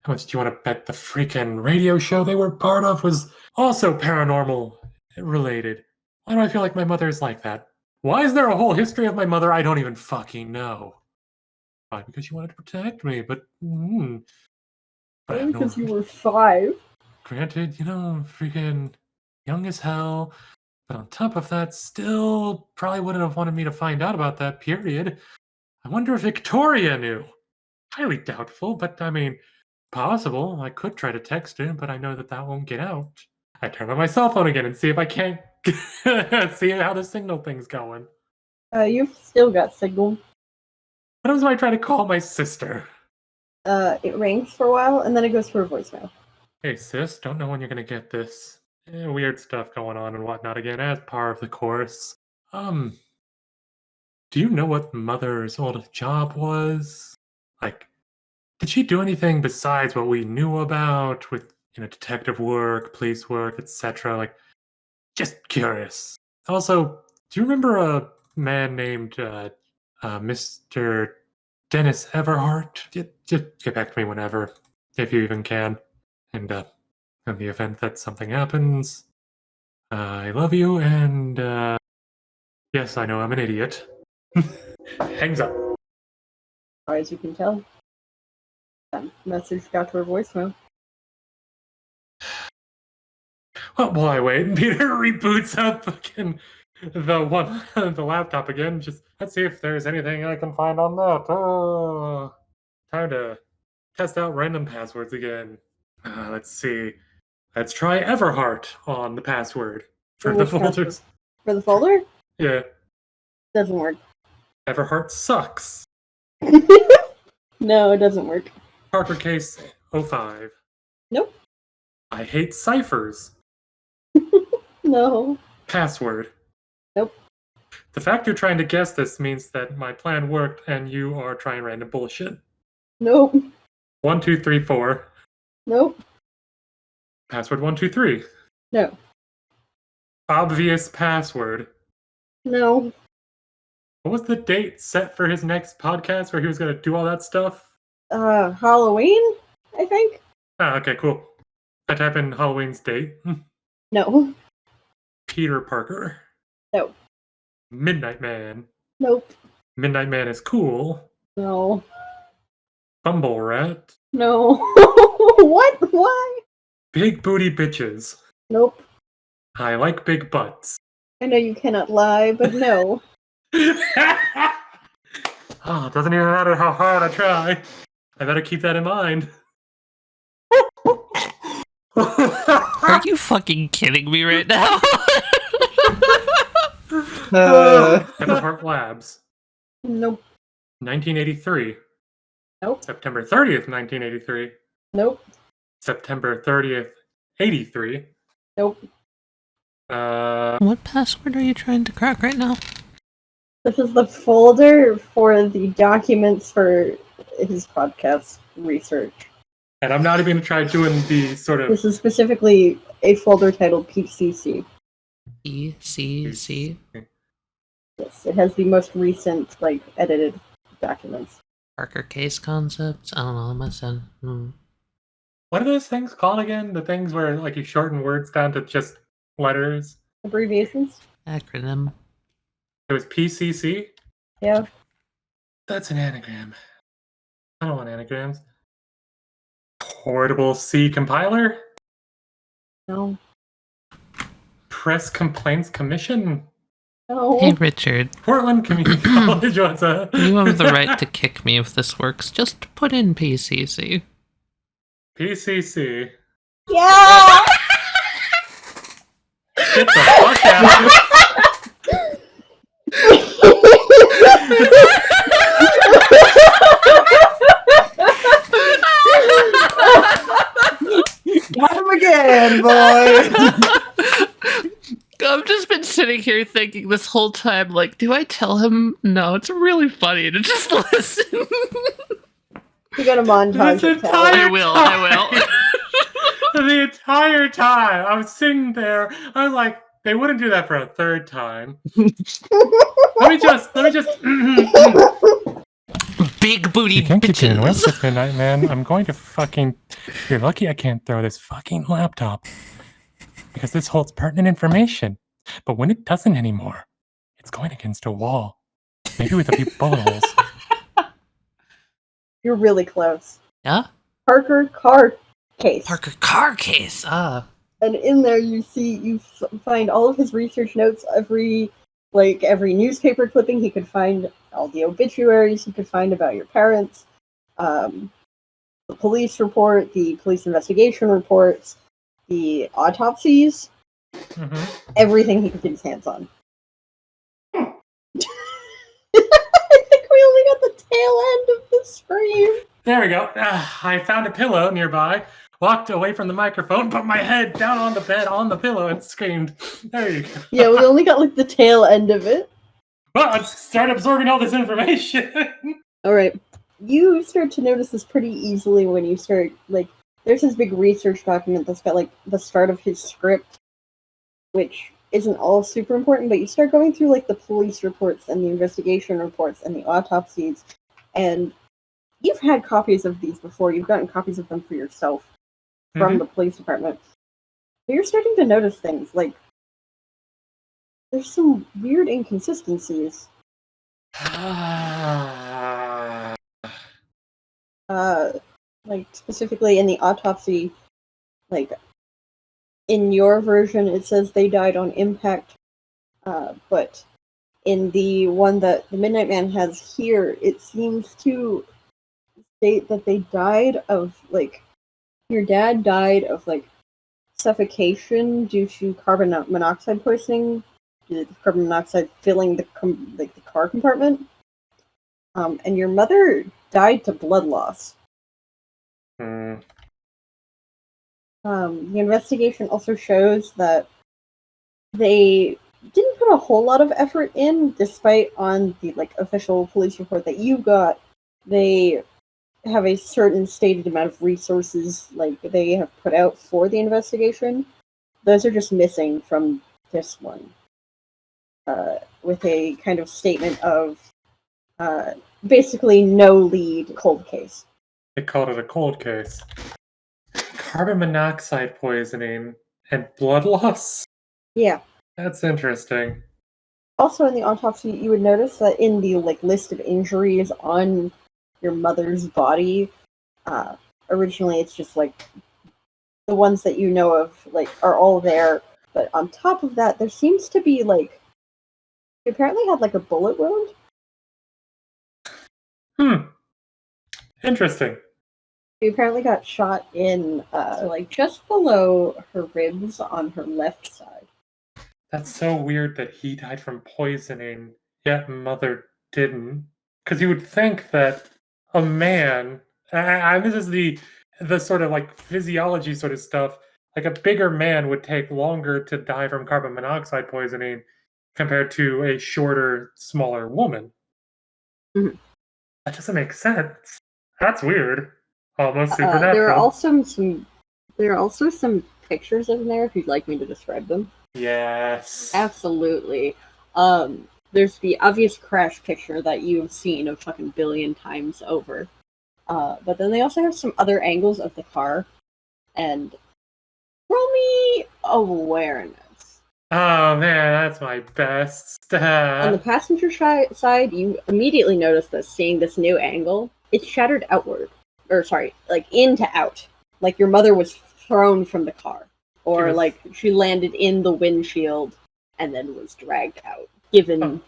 How much do you want to bet the freaking radio show they were part of was also paranormal related? Why do I feel like my mother is like that? Why is there a whole history of my mother I don't even fucking know? Why? Because she wanted to protect me, but I have Because you were 5. Granted, freaking young as hell. But on top of that, still probably wouldn't have wanted me to find out about that period. I wonder if Victoria knew. Highly doubtful, but I mean, possible. I could try to text her, but I know that won't get out. I turn on my cell phone again and see if I can't see how the signal thing's going. You've still got signal. What happens when I try to call my sister? It rings for a while, and then it goes for a voicemail. Hey sis, don't know when you're gonna get this. Weird stuff going on and whatnot again, as par of the course. Do you know what Mother's old job was? Like, did she do anything besides what we knew about with, detective work, police work, etc.? Like, just curious. Also, do you remember a man named Mr. Dennis Everhart? Just get back to me whenever, if you even can. And in the event that something happens, I love you, and yes, I know I'm an idiot. Hangs up. As far as you can tell. Message got to her voicemail. Well, while I wait, Peter reboots up fucking the laptop again. Just let's see if there's anything I can find on that. Oh, time to test out random passwords again. Let's see. Let's try Everhart on the password for the folders. For the folder? Yeah. Doesn't work. Everhart sucks. No, it doesn't work. Parker case 05. Nope. I hate ciphers. No. Password. Nope. The fact you're trying to guess this means that my plan worked and you are trying random bullshit. Nope. 1, 2, 3, 4. Nope. Password 1, 2, 3. No. Obvious password. No. What was the date set for his next podcast where he was going to do all that stuff? Halloween, I think? Okay, cool. I type in Halloween's date. No. Peter Parker. No. Midnight Man. Nope. Midnight Man is cool. No. Bumble Rat. No. What? Why? Big booty bitches. Nope. I like big butts. I know you cannot lie, but no. Oh, it doesn't even matter how hard I try. I better keep that in mind. Are you fucking kidding me right now? Everhart Labs. Nope. 1983. Nope. September 30th, 1983. Nope. September 30th, 83. Nope. What password are you trying to crack right now? This is the folder for the documents for his podcast research. And I'm not even going to try doing the sort of... This is specifically a folder titled PCC. ECC? Yes, it has the most recent, edited documents. Parker case concepts? I don't know, my son. What are those things called again? The things where, you shorten words down to just letters? Abbreviations? Acronym. It was PCC? Yeah. That's an anagram. I don't want anagrams. Portable C compiler? No. Press Complaints Commission? No. Hey, Richard. Portland Community College, what's up? You have the right to kick me if this works. Just put in PCC. PCC. Yeah! Get the fuck out. Got him again, boy! I've just been sitting here thinking this whole time, do I tell him? No, it's really funny to just listen. You got a montage. This entire I will. The entire time I was sitting there, I was like, they wouldn't do that for a third time. let me just. Big booty You can't keep bitches. getting with this, Midnight Man. I'm going to fucking... You're lucky I can't throw this fucking laptop. Because this holds pertinent information. But when it doesn't anymore, it's going against a wall. Maybe with a few bullet holes. You're really close. Yeah? Parker car case. Parker car case. And in there you find all of his research notes, every newspaper clipping he could find, all the obituaries he could find about your parents, the police report, the police investigation reports, the autopsies, everything he could get his hands on. I think we only got the tail end of the scream. There we go. I found a pillow nearby, walked away from the microphone, put my head down on the bed on the pillow, and screamed. There you go. Yeah, we only got the tail end of it. Well, let's start absorbing all this information. Alright. You start to notice this pretty easily when you start, there's this big research document that's got, the start of his script, which isn't all super important, but you start going through, the police reports and the investigation reports and the autopsies, and you've had copies of these before. You've gotten copies of them for yourself from the police department. But you're starting to notice things, there's some weird inconsistencies. Specifically in the autopsy, in your version it says they died on impact, but in the one that the Midnight Man has here, it seems to state that they died of, your dad died of, suffocation due to carbon monoxide poisoning, due to carbon monoxide filling the car compartment, and your mother died to blood loss. The investigation also shows that they didn't put a whole lot of effort in, despite on the official police report that you got, they have a certain stated amount of resources they have put out for the investigation. Those are just missing from this one, with a kind of statement of basically no lead, cold case. They called it a cold case. Carbon monoxide poisoning and blood loss? Yeah. That's interesting. Also, in the autopsy, you would notice that in the list of injuries on your mother's body, originally it's just the ones that you know of are all there. But on top of that, there seems to be she apparently had a bullet wound. Interesting. She apparently got shot in just below her ribs on her left side. That's so weird that he died from poisoning, yet mother didn't. Because you would think that a man, this is the sort of physiology sort of stuff. Like a bigger man would take longer to die from carbon monoxide poisoning compared to a shorter, smaller woman. Mm-hmm. That doesn't make sense. That's weird. Almost supernatural. There are also some pictures in there if you'd like me to describe them. Yes. Absolutely. There's the obvious crash picture that you've seen a fucking billion times over. But then they also have some other angles of the car. And roll me awareness. Oh man, that's my best. On the passenger side, you immediately notice that seeing this new angle, it's shattered outward. Or sorry, into out. Like your mother was thrown from the car. Or she landed in the windshield and then was dragged out. Given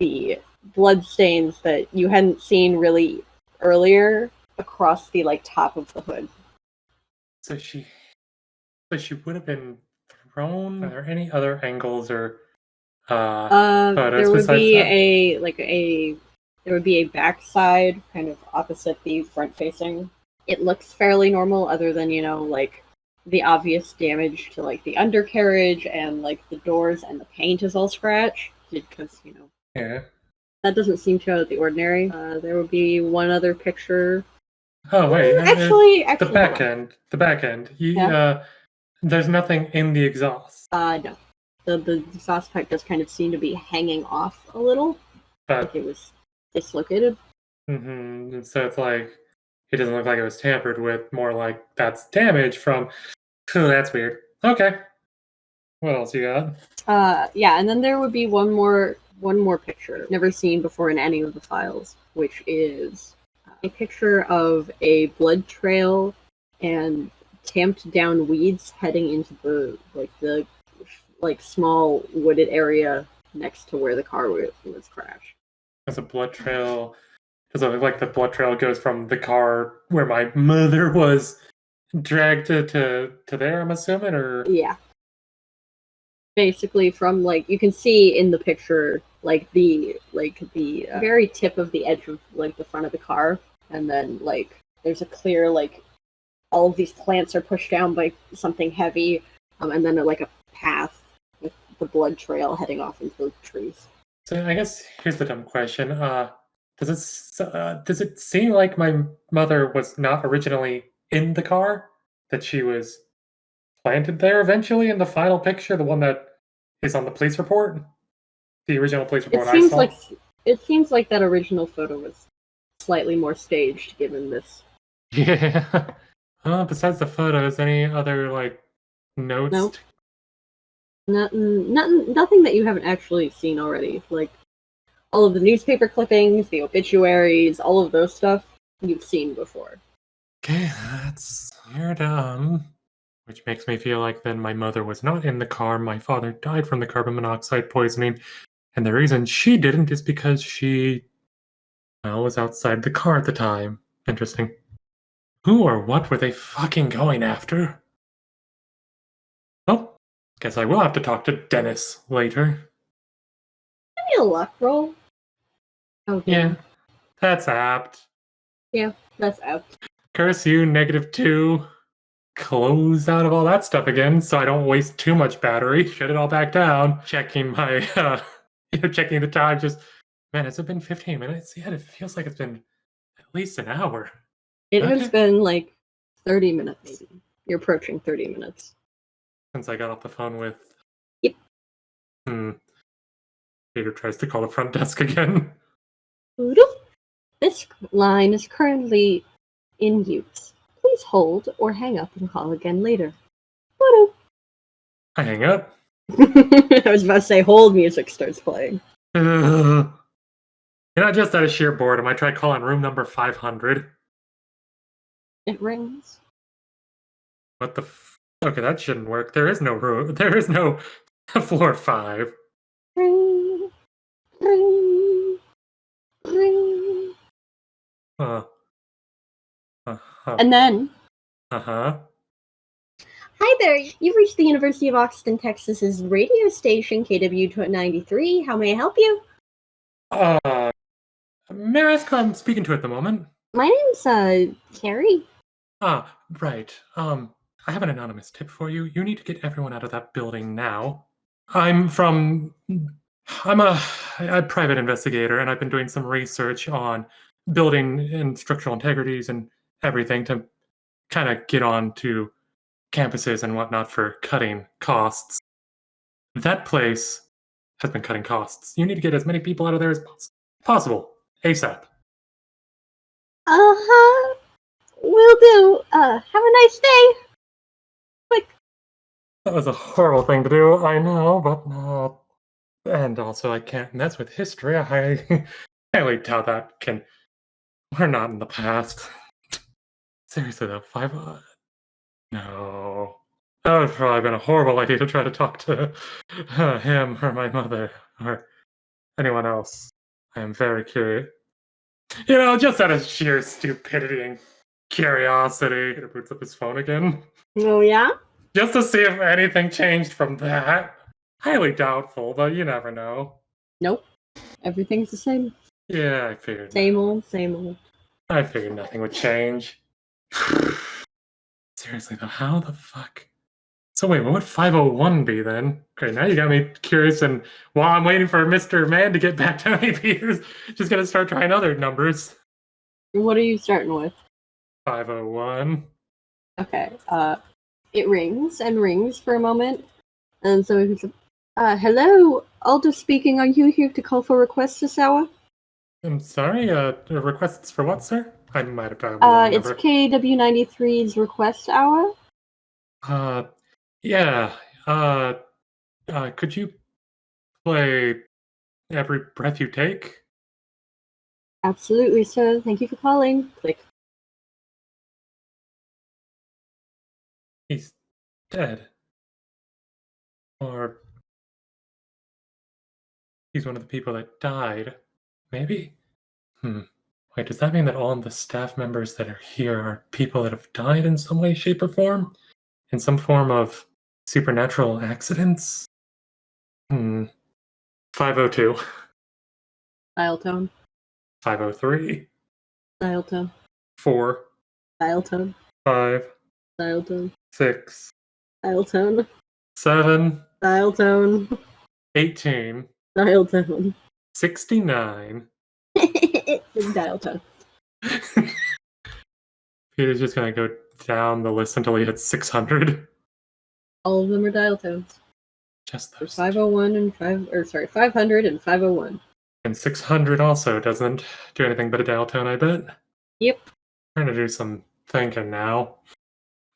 the blood stains that you hadn't seen really earlier across the top of the hood. So she would have been thrown. Are there any other angles or photos there would besides be there would be a backside kind of opposite the front facing. It looks fairly normal, other than the obvious damage to the undercarriage and the doors, and the paint is all scratched because yeah. That doesn't seem too out of the ordinary. There would be one other picture. Oh wait, actually, the back end. The back end. There's nothing in the exhaust. No. The exhaust pipe does kind of seem to be hanging off a little. But it was dislocated. Mm-hmm. So it's it doesn't look like it was tampered with. More like that's damage from. Oh, that's weird. Okay. What else you got? Yeah, and then there would be one more picture never seen before in any of the files, which is a picture of a blood trail and tamped down weeds heading into the small wooded area next to where the car was crashed. There's a blood trail. Does it look like the blood trail goes from the car where my mother was dragged to there, I'm assuming, or yeah. Basically, from you can see in the picture, the very tip of the edge of the front of the car, and then there's a clear all of these plants are pushed down by something heavy, and then a path with the blood trail heading off into the trees. So I guess here's the dumb question: does it seem like my mother was not originally in the car? That she was planted there eventually in the final picture, the one that is on the police report, the original police report I saw. It seems like that original photo was slightly more staged, given this. Yeah. Besides the photos, any other notes? Nope. Nothing that you haven't actually seen already. All of the newspaper clippings, the obituaries, all of those stuff you've seen before. Okay, you're done. Which makes me feel like then my mother was not in the car. My father died from the carbon monoxide poisoning. And the reason she didn't is because she was outside the car at the time. Interesting. Who or what were they fucking going after? Well, guess I will have to talk to Dennis later. Give me a luck roll. Oh, yeah. That's apt. Yeah, that's apt. Curse you, -2. Close out of all that stuff again so I don't waste too much battery. Shut it all back down. Checking my, checking the time. Just, man, has it been 15 minutes? Yeah, it feels like it's been at least an hour. It has been 30 minutes, maybe. You're approaching 30 minutes. Since I got off the phone with... Yep. Peter tries to call the front desk again. This line is currently in use. Please hold or hang up and call again later. I hang up. I was about to say hold music starts playing. Just out of sheer boredom, I tried calling room number 500. It rings. What the okay, that shouldn't work. There is no room. There is no floor 5. Ring, ring, ring. And then... Uh-huh. Hi there, you've reached the University of Austin, Texas's radio station, KW93. How may I help you? May I ask who I'm speaking to at the moment? My name's, Carrie. Ah, right. I have an anonymous tip for you. You need to get everyone out of that building now. I'm a private investigator, and I've been doing some research on building and structural integrities and everything to kind of get on to campuses and whatnot for cutting costs. That place has been cutting costs. You need to get as many people out of there as possible. ASAP. Uh-huh. Will do. Have a nice day. Quick. That was a horrible thing to do, I know, but and also I can't mess with history. I highly doubt that can. We're not in the past. Seriously though, no. That would probably been a horrible idea to try to talk to him or my mother or anyone else. I am very curious. Just out of sheer stupidity and curiosity, he boots up his phone again. Oh, yeah? Just to see if anything changed from that. Highly doubtful, but you never know. Nope. Everything's the same. Yeah, I figured. Same old, same old. I figured nothing would change. Seriously though, how the fuck? So wait, what would 501 be then? Okay, now you got me curious, and while I'm waiting for Mr. Man to get back to me, Peter's just gonna start trying other numbers. What are you starting with? 501. Okay, it rings and rings for a moment, and so it's hello, Aldo speaking, are you here to call for requests this hour? I'm sorry, requests for what, sir? I might have dialed the wrong It's number. KW93's request hour. Yeah, could you play Every Breath You Take? Absolutely, sir. Thank you for calling. Click. He's dead. Or he's one of the people that died. Maybe? Wait, does that mean that all of the staff members that are here are people that have died in some way, shape, or form? In some form of supernatural accidents? 502. Dial tone. 503. Dial tone. 4. Dial tone. 5. Dial tone. 6. Dial tone. 7. Dial tone. 18. Dial tone. 69. Dial tone. Peter's just gonna go down the list until he hits 600. All of them are dial tones. Just There's those. 501 and 500 and 501. And 600 also doesn't do anything but a dial tone, I bet. Yep. Trying to do some thinking now.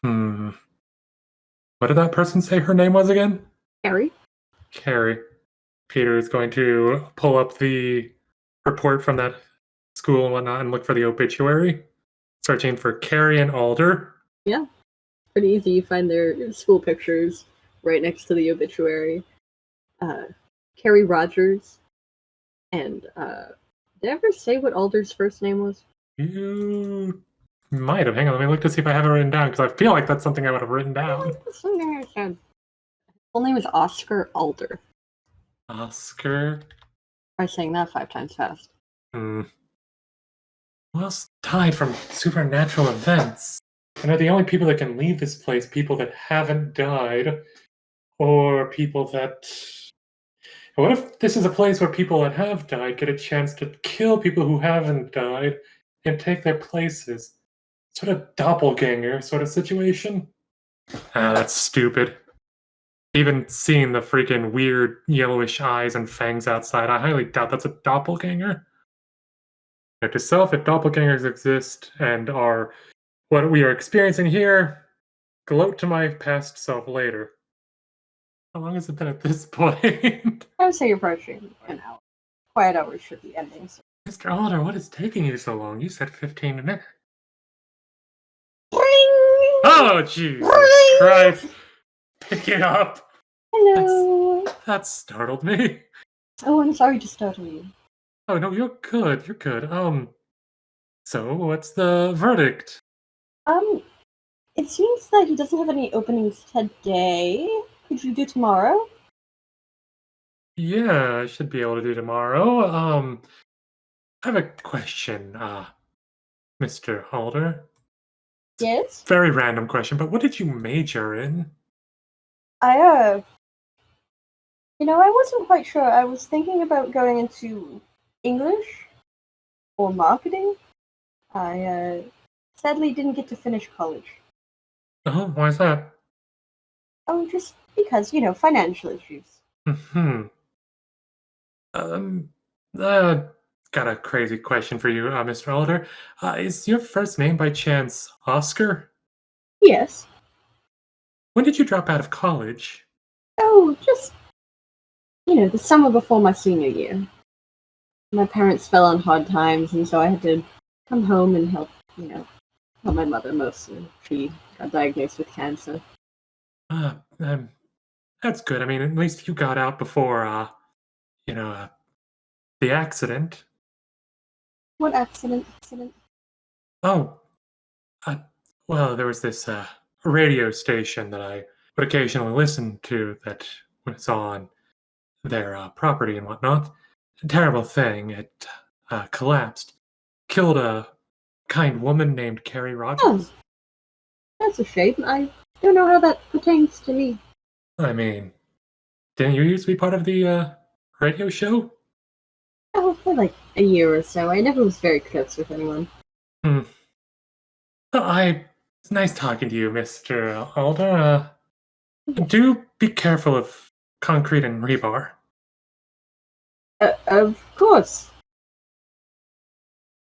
What did that person say her name was again? Carrie? Carrie. Peter is going to pull up the report from that school and whatnot and look for the obituary. Searching for Carrie and Alder. Yeah. Pretty easy. You find their school pictures right next to the obituary. Carrie Rogers. And, did I ever say what Alder's first name was? You might have. Hang on, let me look to see if I have it written down, because I feel like that's something I would have written down. Something I said. His full name is Oscar Alder. Oscar. Try saying that 5 times fast. Who else died from supernatural events? And are the only people that can leave this place people that haven't died, or people that... What if this is a place where people that have died get a chance to kill people who haven't died and take their places? Sort of doppelganger sort of situation? That's stupid. Even seeing the freaking weird yellowish eyes and fangs outside, I highly doubt that's a doppelganger. Note to self, if doppelgangers exist and are what we are experiencing here, gloat to my past self later. How long has it been at this point? I would say you're approaching an hour. Quiet hours should be ending. So. Mr. Alder, what is taking you so long? You said 15 minutes. Ring! Oh, Jesus Ring! Christ. Pick it up. Hello. That startled me. Oh, I'm sorry to startle you. Oh, no, you're good. You're good. So what's the verdict? It seems that he doesn't have any openings today. Could you do tomorrow? Yeah, I should be able to do tomorrow. I have a question, Mr. Alder. Yes. Very random question, but what did you major in? I wasn't quite sure. I was thinking about going into English or marketing. I sadly didn't get to finish college. Oh, why is that? Oh, just because, financial issues. Hmm. Uh, got a crazy question for you, Mr. Alder. Is your first name by chance Oscar? Yes. When did you drop out of college? Oh, just, the summer before my senior year. My parents fell on hard times, and so I had to come home and help my mother mostly. She got diagnosed with cancer. That's good. I mean, at least you got out before, the accident. What accident? Oh, uh, well, there was this radio station that I would occasionally listen to that was on their property and whatnot. A terrible thing. It collapsed, killed a kind woman named Carrie Rogers. Oh, that's a shame. I don't know how that pertains to me. I mean, didn't you used to be part of the radio show? Oh, for like a year or so. I never was very close with anyone. Hmm. It's nice talking to you, Mr. Alder. Do be careful of concrete and rebar. Of course.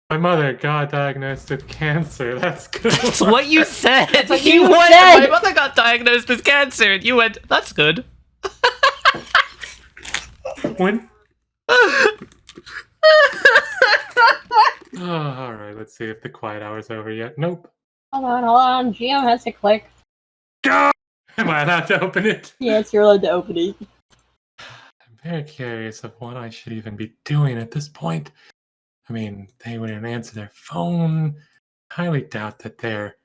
My mother got diagnosed with cancer. That's good. That's what you said. what You you went, said. my mother got diagnosed with cancer, and you went, that's good. When? All right, let's see if the quiet hour's over yet. Nope. Hold on. GM has to click. Go! Am I allowed to open it? Yes, you're allowed to open it. I'm very curious of what I should even be doing at this point. I mean, they wouldn't answer their phone. Highly doubt that they're,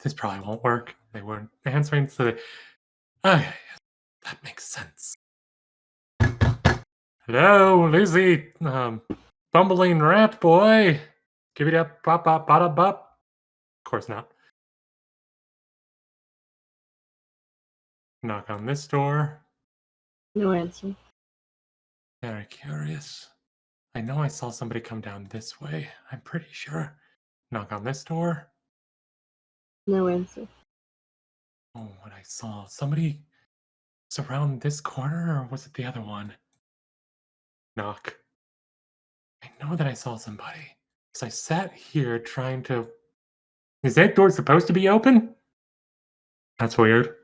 this probably won't work. They weren't answering, so they... Okay, that makes sense. Hello, Lizzie. Bumbling rat boy. Give it up, bop, bop, bada, bop. Of course not. Knock on this door. No answer. Very curious. I know I saw somebody come down this way. I'm pretty sure. Knock on this door. No answer. Oh, what I saw. Somebody was around this corner, or was it the other one? Knock. I know that I saw somebody. Because I sat here trying to... Is that door supposed to be open? That's weird.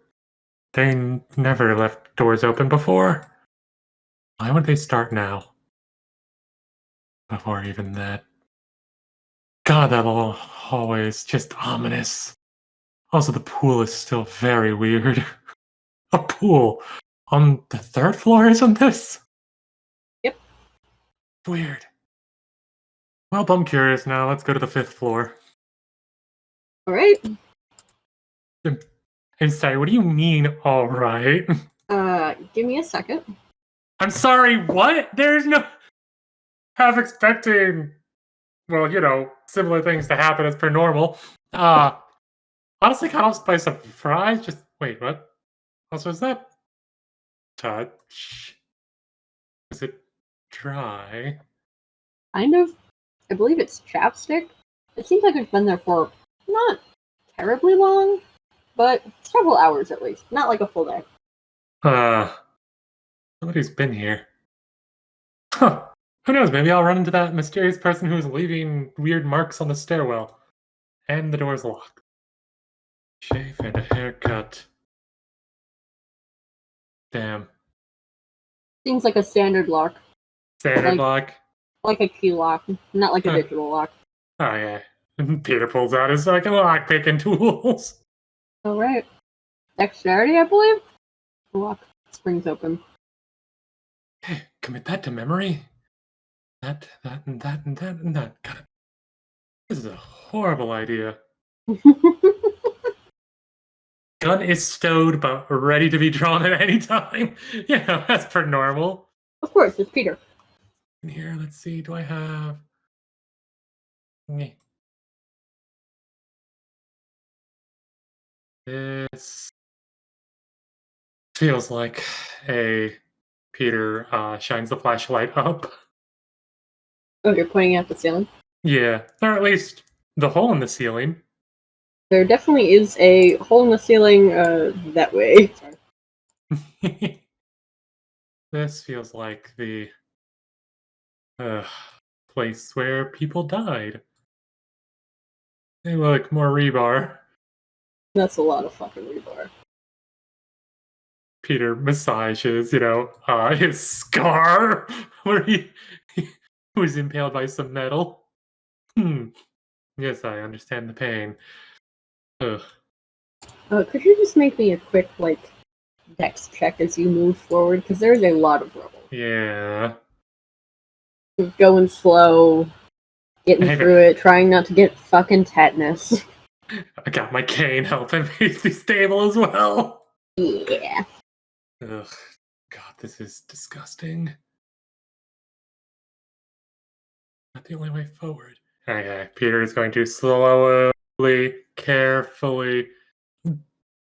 They never left doors open before. Why would they start now? Before even that. God, that little hallway is just ominous. Also, the pool is still very weird. A pool on the third floor, isn't this? Yep. Weird. Well, I'm curious now. Let's go to the 5th floor. Alright. I'm sorry, what do you mean, alright? Give me a second. I'm sorry, what? There's no... Half expecting, well, similar things to happen as per normal. Honestly, kind of by surprise. Just, wait, what? Also, is that touch? Is it dry? Kind of. I believe it's chapstick. It seems like it's been there for not terribly long, but several hours at least. Not like a full day. Somebody's been here. Huh. Who knows? Maybe I'll run into that mysterious person who's leaving weird marks on the stairwell. And the door's locked. Shave and a haircut. Damn. Seems like a standard lock. Standard lock? Like a key lock, not like a digital lock. Oh, yeah. Peter pulls out his fucking lock-picking tools. Alright. Dexterity, I believe? The lock springs open. Hey, commit that to memory. That, and that, and that, and that. God, this is a horrible idea. Gun is stowed, but ready to be drawn at any time. Yeah, that's pretty normal. Of course, it's Peter. In here, let's see, do I have... This feels like a Peter shines the flashlight up. Oh, you're pointing at the ceiling? Yeah, or at least the hole in the ceiling. There definitely is a hole in the ceiling that way. Sorry. This feels like the place where people died. Hey, look, more rebar. That's a lot of fucking rebar. Peter massages, his scar where he was impaled by some metal. Yes, I understand the pain. Ugh. Could you just make me a quick, dex check as you move forward? Because there's a lot of rubble. Yeah. Going slow, getting through it, trying not to get fucking tetanus. I got my cane helping me be stable as well. Yeah. Ugh. God, this is disgusting. Not the only way forward. Okay, Peter is going to slowly, carefully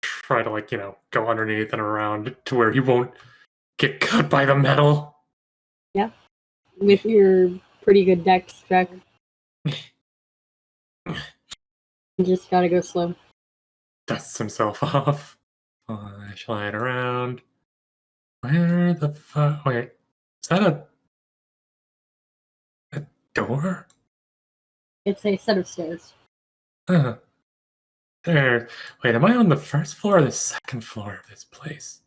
try to, go underneath and around to where he won't get cut by the metal. Yeah. With your pretty good dex check. You just gotta go slow. Dusts himself off. Flashlight around. Where the fuck? Wait, is that a door? It's a set of stairs. There. Wait, am I on the first floor or the second floor of this place?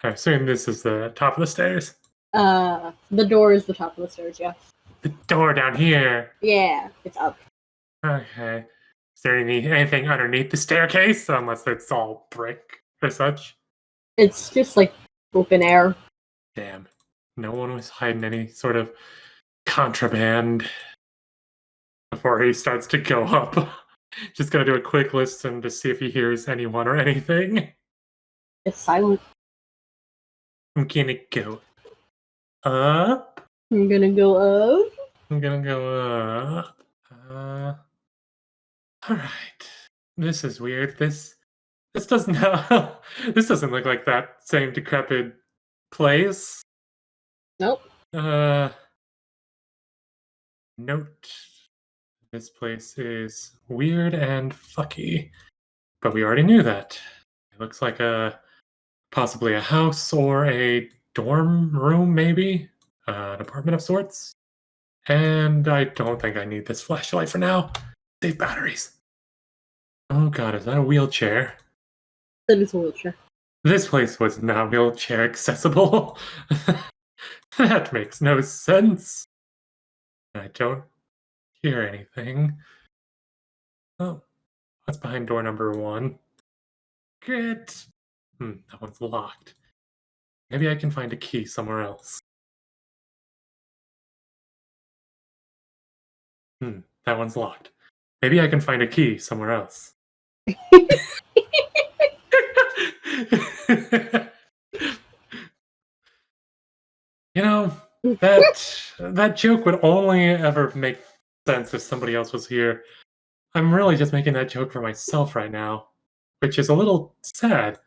I assume this is the top of the stairs. The door is the top of the stairs, yeah. The door down here. Yeah, it's up. Okay. Is there anything underneath the staircase? Unless it's all brick or such. It's just open air. Damn. No one was hiding any sort of contraband before he starts to go up. Just gonna do a quick listen to see if he hears anyone or anything. It's silent. I'm gonna go up. I'm gonna go up. I'm gonna go up. Alright. This is weird. This doesn't have, this doesn't look like that same decrepit place. Nope. Note. This place is weird and fucky. But we already knew that. It looks like possibly a house or a dorm room, maybe? An apartment of sorts. And I don't think I need this flashlight for now. Save batteries. Oh god, is that a wheelchair? That is a wheelchair. This place was not wheelchair accessible. That makes no sense. I don't hear anything. Oh, what's behind door number 1? Good. That one's locked. Maybe I can find a key somewhere else. That one's locked. Maybe I can find a key somewhere else. That joke would only ever make sense if somebody else was here. I'm really just making that joke for myself right now, which is a little sad.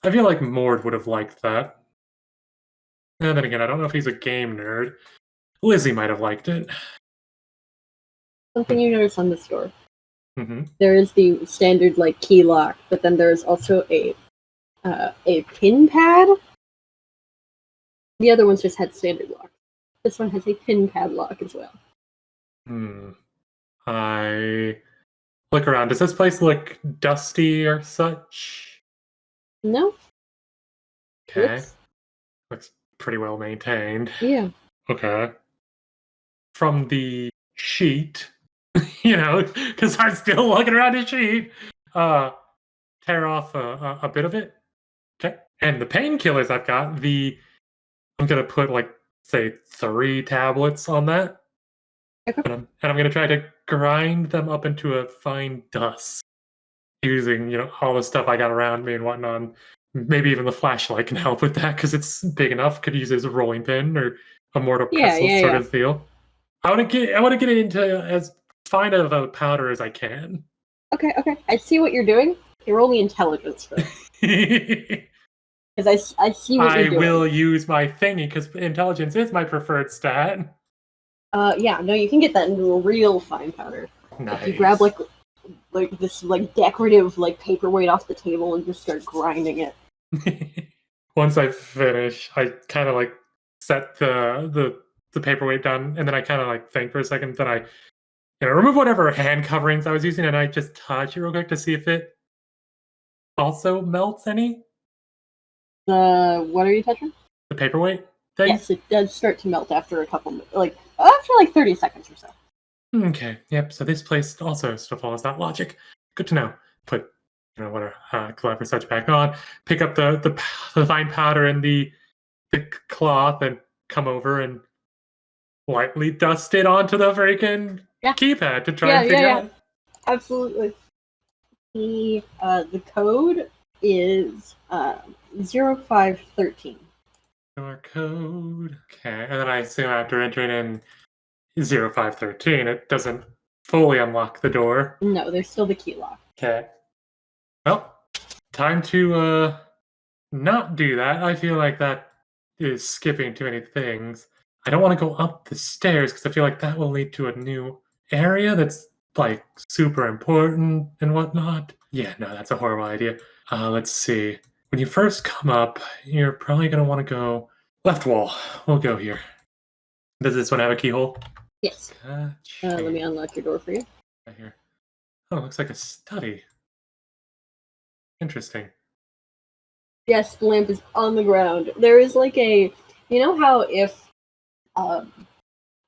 I feel like Mord would have liked that. And then again, I don't know if he's a game nerd. Lizzie might have liked it. Something you notice on this door. Mm-hmm. There is the standard key lock, but then there's also a pin pad. The other ones just had standard lock. This one has a pin pad lock as well. I look around. Does this place look dusty or such? No. Okay. pretty well maintained. Yeah. Okay. From the sheet, because I'm still looking around the sheet, tear off a bit of it. Okay. And the painkillers I've got, I'm going to put, say, 3 tablets on that. Okay. And I'm going to try to grind them up into a fine dust using, all the stuff I got around me and whatnot. Maybe even the flashlight can help with that because it's big enough. Could use it as a rolling pin or a mortar pestle sort of feel. I want to get it into as fine of a powder as I can. Okay. I see what you're doing. You roll me intelligence first. Because I see what you're doing. I will use my thingy because intelligence is my preferred stat. Yeah, no, you can get that into a real fine powder. Nice. If you grab like this decorative paperweight off the table and just start grinding it. Once I finish, I kind of set the paperweight down, and then I kind of think for a second. Then I remove whatever hand coverings I was using, and I just touch it real quick to see if it also melts any. What are you touching? The paperweight thing? Yes, it does start to melt after a couple after 30 seconds or so. Okay, yep, so this place also still follows that logic. Good to know. Put, whatever, glove or such back on, pick up the fine powder and the cloth and come over and lightly dust it onto the freaking keypad to try and figure out. Absolutely. The code is 0513. Your code. Okay, and then I assume after entering in 0513, it doesn't fully unlock the door. No, there's still the key lock. Okay. Well, time to not do that. I feel like that is skipping too many things. I don't want to go up the stairs because I feel like that will lead to a new area that's super important and whatnot. Yeah, no, that's a horrible idea. Let's see. When you first come up, you're probably going to want to go left wall. We'll go here. Does this one have a keyhole? Yes. Gotcha. Let me unlock your door for you. Right here. Oh, it looks like a study. Interesting. Yes, the lamp is on the ground. There is you know how if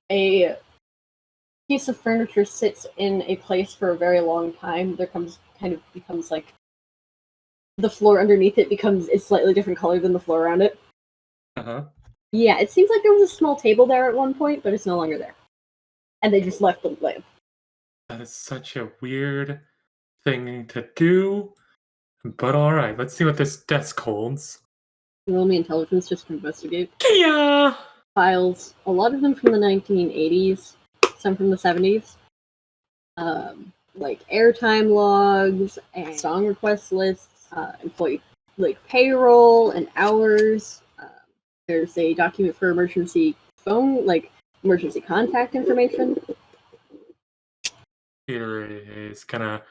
a piece of furniture sits in a place for a very long time, there becomes the floor underneath it is slightly different color than the floor around it. Uh-huh. Yeah, it seems like there was a small table there at one point, but it's no longer there. And they just left the lamp. That is such a weird thing to do. But alright, let's see what this desk holds. Roll me intelligence just to investigate. Yeah. Files, a lot of them from the 1980s, some from the 70s. Airtime logs and song request lists, employee payroll and hours. There's a document for emergency phone, emergency contact information. Peter is gonna.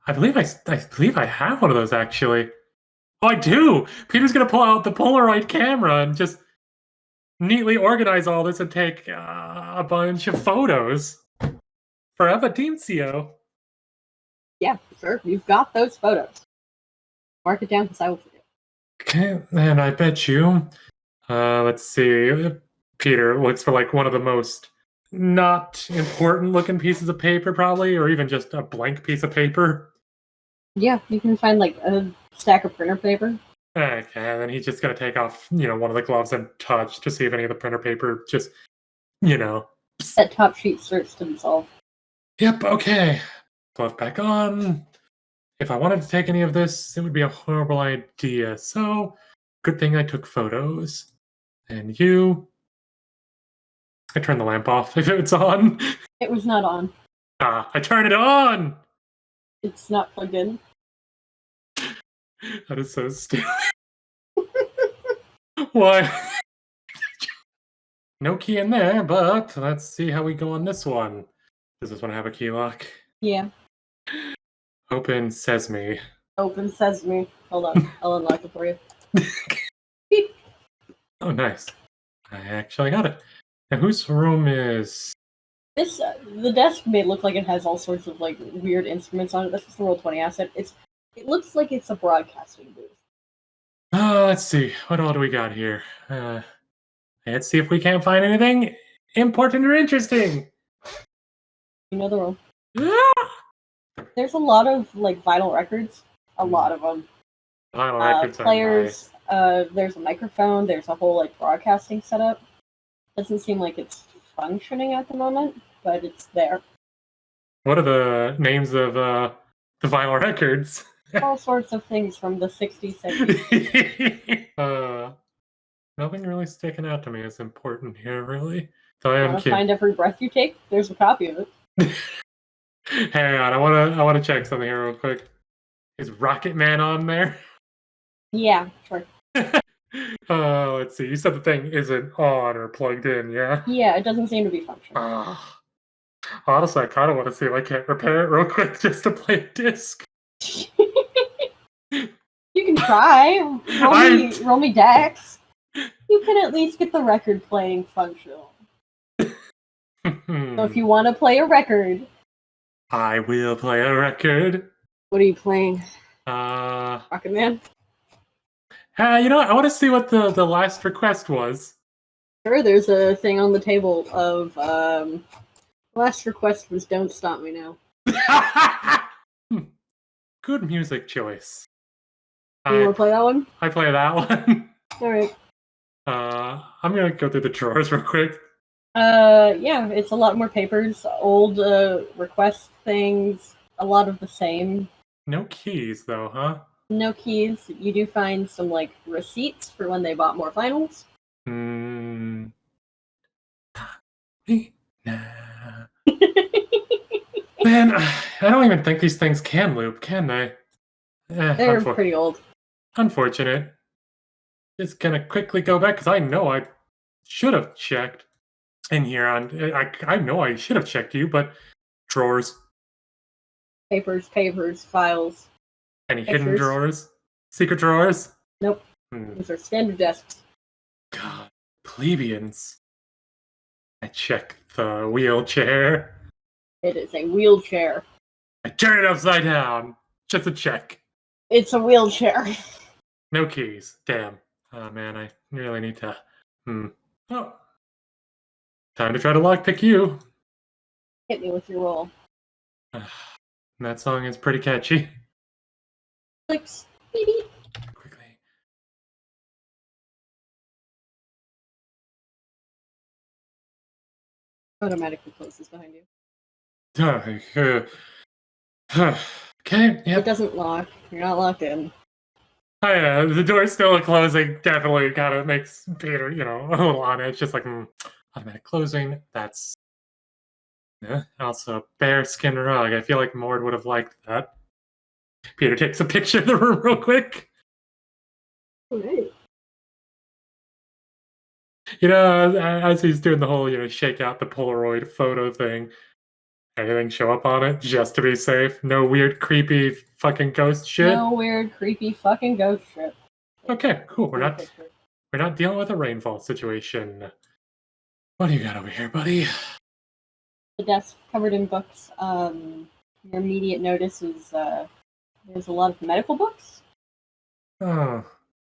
I believe I have one of those actually. Oh, I do. Peter's gonna pull out the Polaroid camera and just neatly organize all this and take a bunch of photos for Evidencio. Yeah, sure. You've got those photos. Mark it down because I will forget. Okay, and I bet you. Let's see. Peter looks for one of the most not important looking pieces of paper, probably, or even just a blank piece of paper. Yeah, you can find a stack of printer paper. Okay, and then he's just gonna take off, one of the gloves and touch to see if any of the printer paper just, That top sheet starts to dissolve. Yep, okay. Glove back on. If I wanted to take any of this, it would be a horrible idea. So, good thing I took photos. And you... I turned the lamp off if it's on. It was not on. I turned it on! It's not plugged in. That is so stupid. Why? No key in there, but let's see how we go on this one. Does this one have a key lock? Yeah. Open Sesame. Open Sesame. Hold on. I'll unlock it for you. Oh, nice. I actually got it. Now, whose room is... This, the desk may look like it has all sorts of, weird instruments on it. That's just the Roll20 asset. It looks like it's a broadcasting booth. Let's see. What all do we got here? Let's see if we can't find anything important or interesting. You know the rule. Ah! There's a lot of like vinyl records. A lot of them. Vinyl records Players. are nice. There's a microphone. There's a whole like broadcasting setup. Doesn't seem like it's functioning at the moment, but it's there. What are the names of the vinyl records? All sorts of things from the 60s, 70s. Nothing really sticking out to me is important here, really. So I am Want to find every breath you take? There's a copy of it. Hang on, I wanna check something here real quick. Is Rocket Man on there? Yeah, sure. Let's see. You said the thing isn't on or plugged in, yeah? Yeah, it doesn't seem to be functioning. Honestly, I kind of want to see if I can't repair it real quick just to play a disc. You can try. Roll me Dex. You can at least get the record playing functional. So if you want to play a record, I will play a record. what are you playing? Rocket Man? You know what? I want to see what the last request was. Sure, there's a thing on the table of last request was Don't Stop Me Now. Good music choice. You want to play that one? I play that one. Alright. I'm gonna go through the drawers real quick. Yeah, it's a lot more papers, old request things, a lot of the same. No keys though, huh? No keys. You do find some like receipts for when they bought more vinyls. Nah. Man, I don't even think these things can loop, can they? They're pretty old. Unfortunate. Just gonna quickly go back because I know I should have checked in here. I know I should have checked you, but drawers. Papers, files. Any hidden drawers? Secret drawers? Nope. Those are standard desks. God, plebeians. I check the wheelchair. It is a wheelchair. I turn it upside down. Just a check. It's a wheelchair. No keys. Damn. Oh man, I really need to. Oh. Time to try to lockpick you. Hit me with your roll. That song is pretty catchy. Clicks. Beep, beep. Quickly. Automatically closes behind you. Okay, yep. It doesn't lock. You're not locked in. The door's still closing. Definitely kind of makes Peter, a little on edge. Just like automatic closing. That's also bearskin rug. I feel like Mord would have liked that. Peter takes a picture of the room real quick. Alright. As he's doing the whole, shake out the Polaroid photo thing. Anything show up on it just to be safe? No weird, creepy fucking ghost shit? No weird, creepy fucking ghost shit. Okay, cool. We're not dealing with a rainfall situation. What do you got over here, buddy? The desk covered in books. Your immediate notice is there's a lot of medical books. Oh,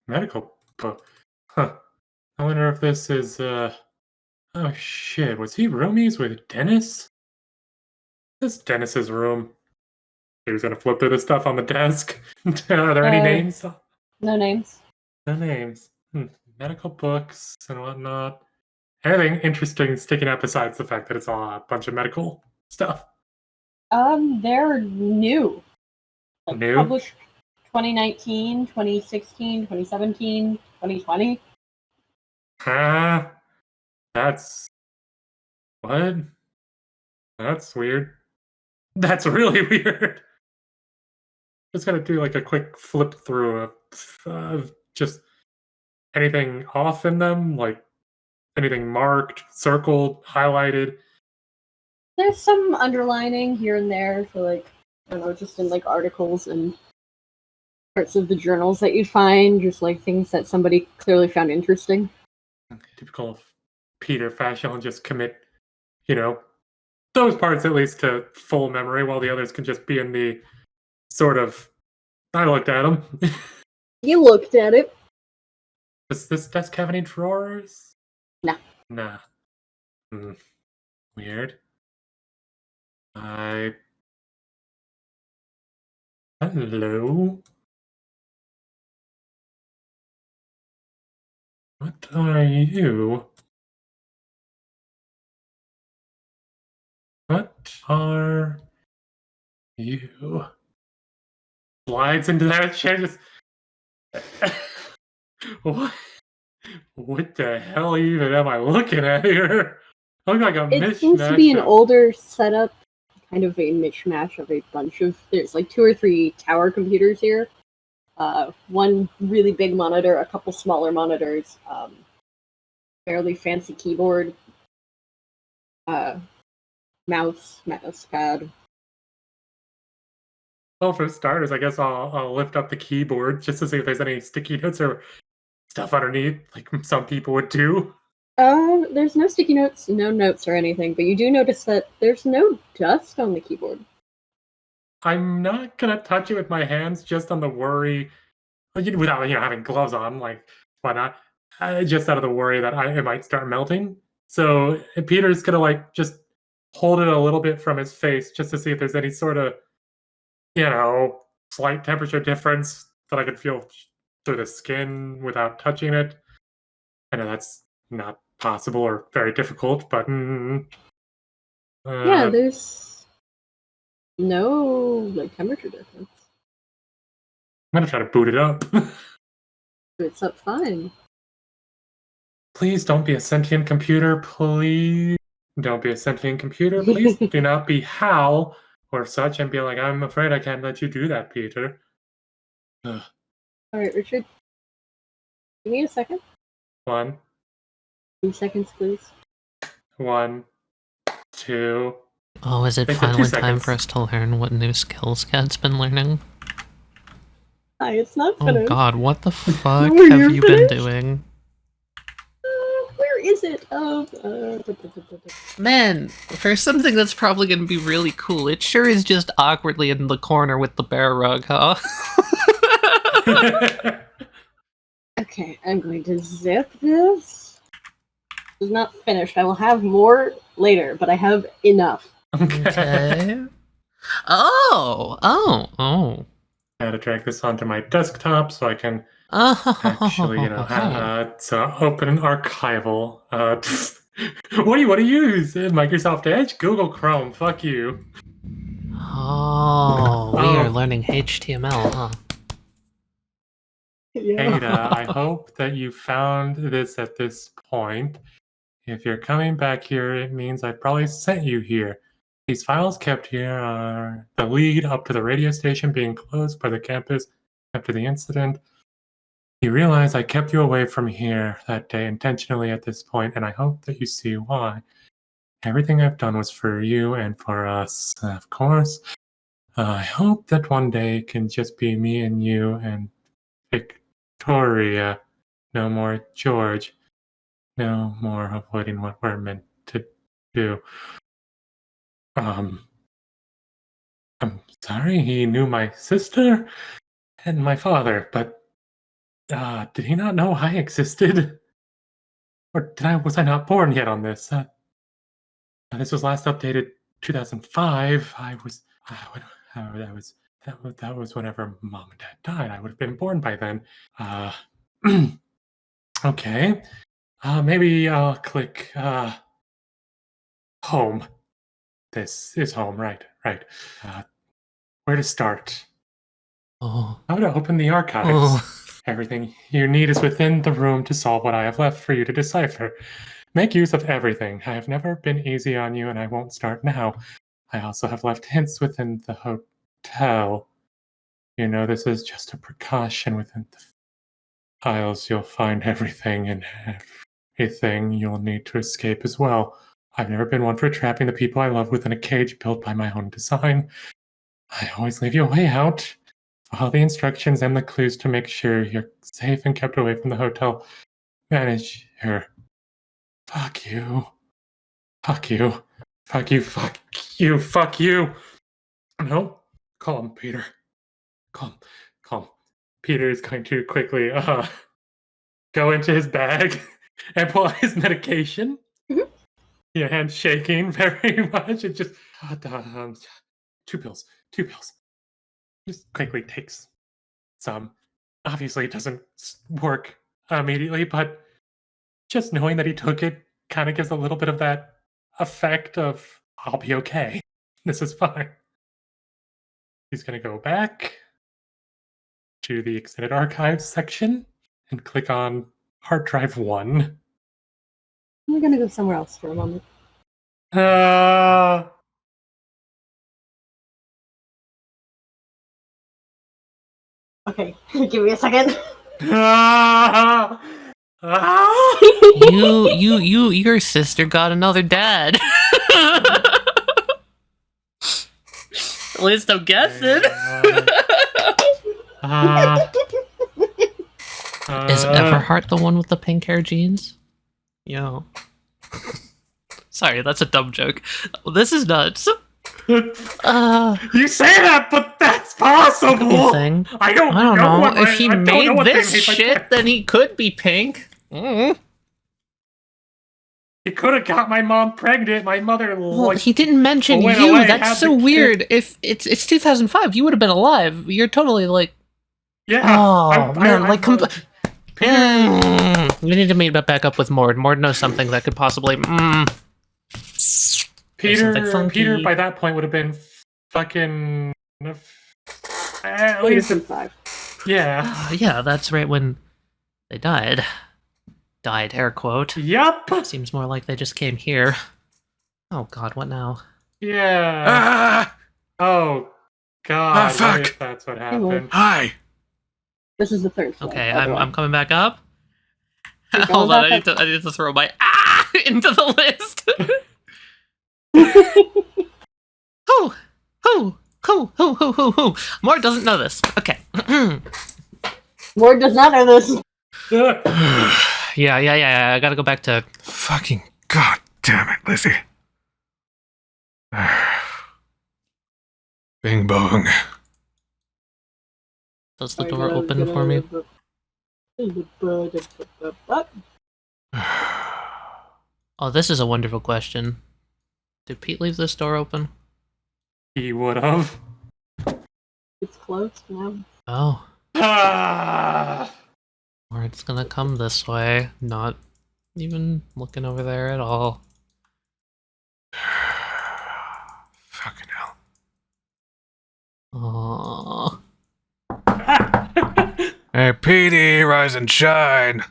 medical book. Huh. I wonder if this is, oh shit, was he roomies with Dennis? This is Dennis's room. He was gonna flip through the stuff on the desk. Are there any names? No names. No names. Medical books and whatnot. Anything interesting sticking out besides the fact that it's all a bunch of medical stuff? They're new. New? Published 2019, 2016, 2017, 2020. That's... What? That's weird. That's really weird. Just gotta do like a quick flip through of just anything off in them, like anything marked, circled, highlighted. There's some underlining here and there for like, I don't know, just in like articles and parts of the journals that you'd find, just like things that somebody clearly found interesting. Typical Peter fashion, and just commit, those parts at least to full memory, while the others can just be in the sort of, I looked at them. You looked at it. Does this desk have any drawers? Nah. Weird. Hello? What are you? What are you? Slides into that chair. Just what? What the hell even am I looking at here? I look like a It mishmash. seems to be an of- older setup, kind of a mishmash of a bunch of. There's like 2 or 3 tower computers here. One really big monitor, a couple smaller monitors, fairly fancy keyboard, mouse pad. Well, for starters, I guess I'll lift up the keyboard just to see if there's any sticky notes or stuff underneath, like some people would do. There's no sticky notes, no notes or anything, but you do notice that there's no dust on the keyboard. I'm not gonna touch it with my hands, just on the worry, without having gloves on. Like, why not? Just out of the worry that it might start melting. So Peter's gonna just hold it a little bit from his face, just to see if there's any sort of slight temperature difference that I could feel through the skin without touching it. I know that's not possible or very difficult, but Yeah, there's no temperature difference. I'm gonna try to boot it up. It's up fine. Please don't be a sentient computer. Please don't be a sentient computer. Please do not be Hal or such and be like, I'm afraid I can't let you do that, Peter. Ugh. All right, Richard. Give me a second. 1, 2 seconds, please. 1, 2. Oh, is it They said 2 finally time seconds. for us to learn what new skills Cat's been learning? Hi, it's not Oh finished. god, what the fuck Oh, have you're you been finished? doing? Where is it? Man, for something that's probably gonna be really cool, it sure is just awkwardly in the corner with the bear rug, huh? Okay, I'm going to zip this. This is not finished. I will have more later, but I have enough. Okay. Oh. I had to drag this onto my desktop so I can actually, so open an archival. What do you use? Microsoft Edge? Google Chrome. Fuck you. Oh, we are learning HTML, huh? Yeah. Ada, I hope that you found this at this point. If you're coming back here, it means I probably sent you here. These files kept here are the lead up to the radio station being closed by the campus after the incident. You realize I kept you away from here that day intentionally at this point, and I hope that you see why. Everything I've done was for you and for us, of course. I hope that one day it can just be me and you and Victoria. No more George. No more avoiding what we're meant to do. I'm sorry he knew my sister and my father, but did he not know I existed? Or was I not born yet on this? This was last updated 2005. That was whenever mom and dad died. I would have been born by then. Okay. Maybe I'll click home. This is home, right? Where to start? Oh. How to open the archives? Everything you need is within the room to solve what I have left for you to decipher. Make use of everything. I have never been easy on you, and I won't start now. I also have left hints within the hotel. This is just a precaution. Within the files, you'll find everything, and everything you'll need to escape as well. I've never been one for trapping the people I love within a cage built by my own design. I always leave you a way out. Follow the instructions and the clues to make sure you're safe and kept away from the hotel manager. Fuck you. Fuck you. Fuck you. Fuck you. Fuck you. No. Calm, Peter. Calm. Peter is going to quickly go into his bag and pull out his medication. Mhm. Your hand shaking very much. It just 2 pills. 2 pills. Just quickly takes some. Obviously, it doesn't work immediately, but just knowing that he took it kind of gives a little bit of that effect of I'll be okay. This is fine. He's gonna go back to the extended archives section and click on hard drive 1. I'm gonna go somewhere else for a moment. Uh, Okay, give me a second. Your sister got another dad. At least I'm guessing. Is Everhart the one with the pink hair jeans? Yo. Sorry, that's a dumb joke. This is nuts. You say that, but that's possible. Anything? I don't know. what If he I don't know made what they this made by shit, then he could be pink. He could have got my mom pregnant. My mother. Well, he didn't mention went you. away, had That's the so kid. weird. If it's 2005, you would have been alive. You're totally like. Yeah. Oh man, like. Peter. We need to meet back up with Mord. Mord knows something that could possibly. Peter by that point would have been fucking. At least 5. yeah. Yeah, that's right when they died. Died, air quote. Yup. Seems more like they just came here. Oh god, what now? Yeah. Ah! Oh God. fuck. What if that's what happened? Hi. This is the third floor. Okay, by the way. I'm coming back up. You're Hold going on, back I need to throw my into the list. Who? Mort doesn't know this. Okay. Ward does not know this. Yeah. I gotta go back to. Fucking god damn it, Lizzie. Bing bong. Does the door open for me? Oh, this is a wonderful question. Did Pete leave this door open? He would have. It's closed now. Oh. Ah! Or it's gonna come this way, not even looking over there at all. Fucking hell. Aww. Hey, Petey, rise and shine.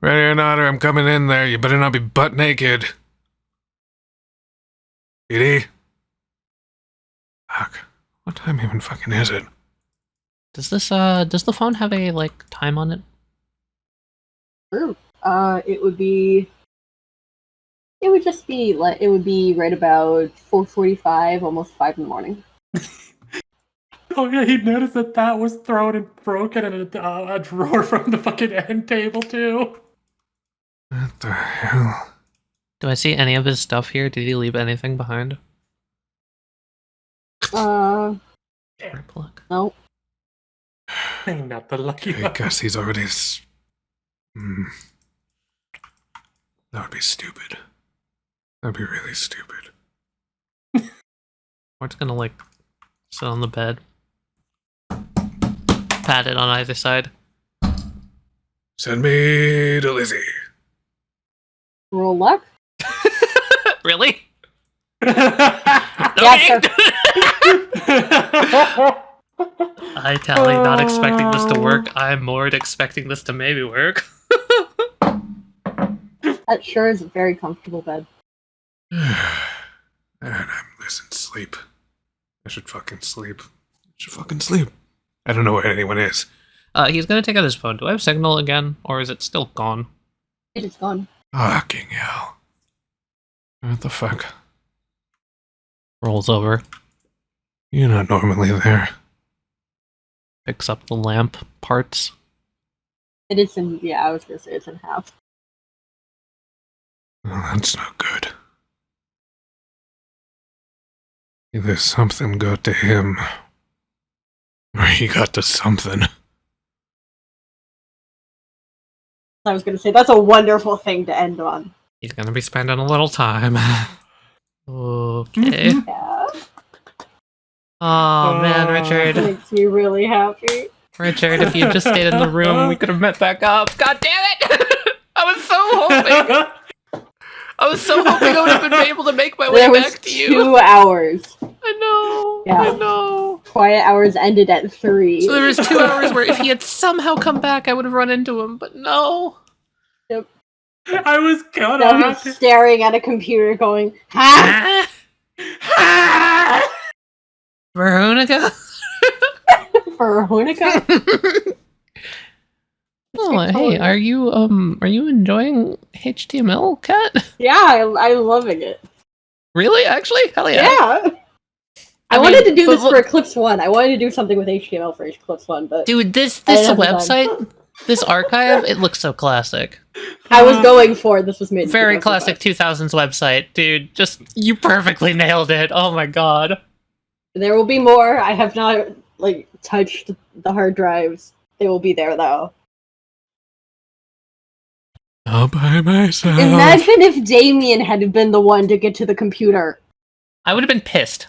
Ready or not, or I'm coming in there. You better not be butt naked. Petey? Fuck. What time even fucking is it? Does the phone have a, like, time on it? It would be. It would just be like it would be right about 4:45, almost 5 in the morning. Oh yeah, he noticed that was thrown and broken in a drawer from the fucking end table too. What the hell? Do I see any of his stuff here? Did he leave anything behind? No. Plug. Not the lucky I one. guess he's already. That would be stupid. That'd be really stupid. Or it's gonna, like, sit on the bed. Pat it on either side. Send me to Lizzie. Roll luck. Really? Yes, sir. I Tally, not expecting this to work. I'm more expecting this to maybe work. That sure is a very comfortable bed. And I'm losing sleep. I should fucking sleep. I don't know where anyone is. He's gonna take out his phone. Do I have signal again? Or is it still gone? It is gone. Fucking hell. What the fuck? Rolls over. You're not normally there. Picks up the lamp parts. It is in. Yeah, I was gonna say it's in half. Well, that's not good. Either something got to him, or he got to something. I was going to say, that's a wonderful thing to end on. He's gonna be spending a little time. Okay. Yeah. Oh man, Richard. Makes me really happy. Richard, if you just stayed in the room, we could have met back up. God damn it! I was so hoping. I was so hoping I would have been able to make my way There was back to you. 2 hours. I know. Yeah. I know. Quiet hours ended at 3. So there was 2 hours where if he had somehow come back, I would have run into him. But no. Yep. I was gonna. Now he's staring at a computer going, ha! Veronica. Veronica? Oh, hey, are you enjoying HTML, Cat? Yeah, I'm loving it. Really? Actually? Hell yeah. Yeah. I wanted to do this for Eclipse 1. I wanted to do something with HTML for Eclipse 1, but... Dude, this I didn't have the website, this archive, it looks so classic. I was going for this was made. Very classic 2000s website, dude. Just, you perfectly nailed it. Oh my god. There will be more. I have not, touched the hard drives. They will be there, though. All by myself. Imagine if Damien had been the one to get to the computer. I would have been pissed.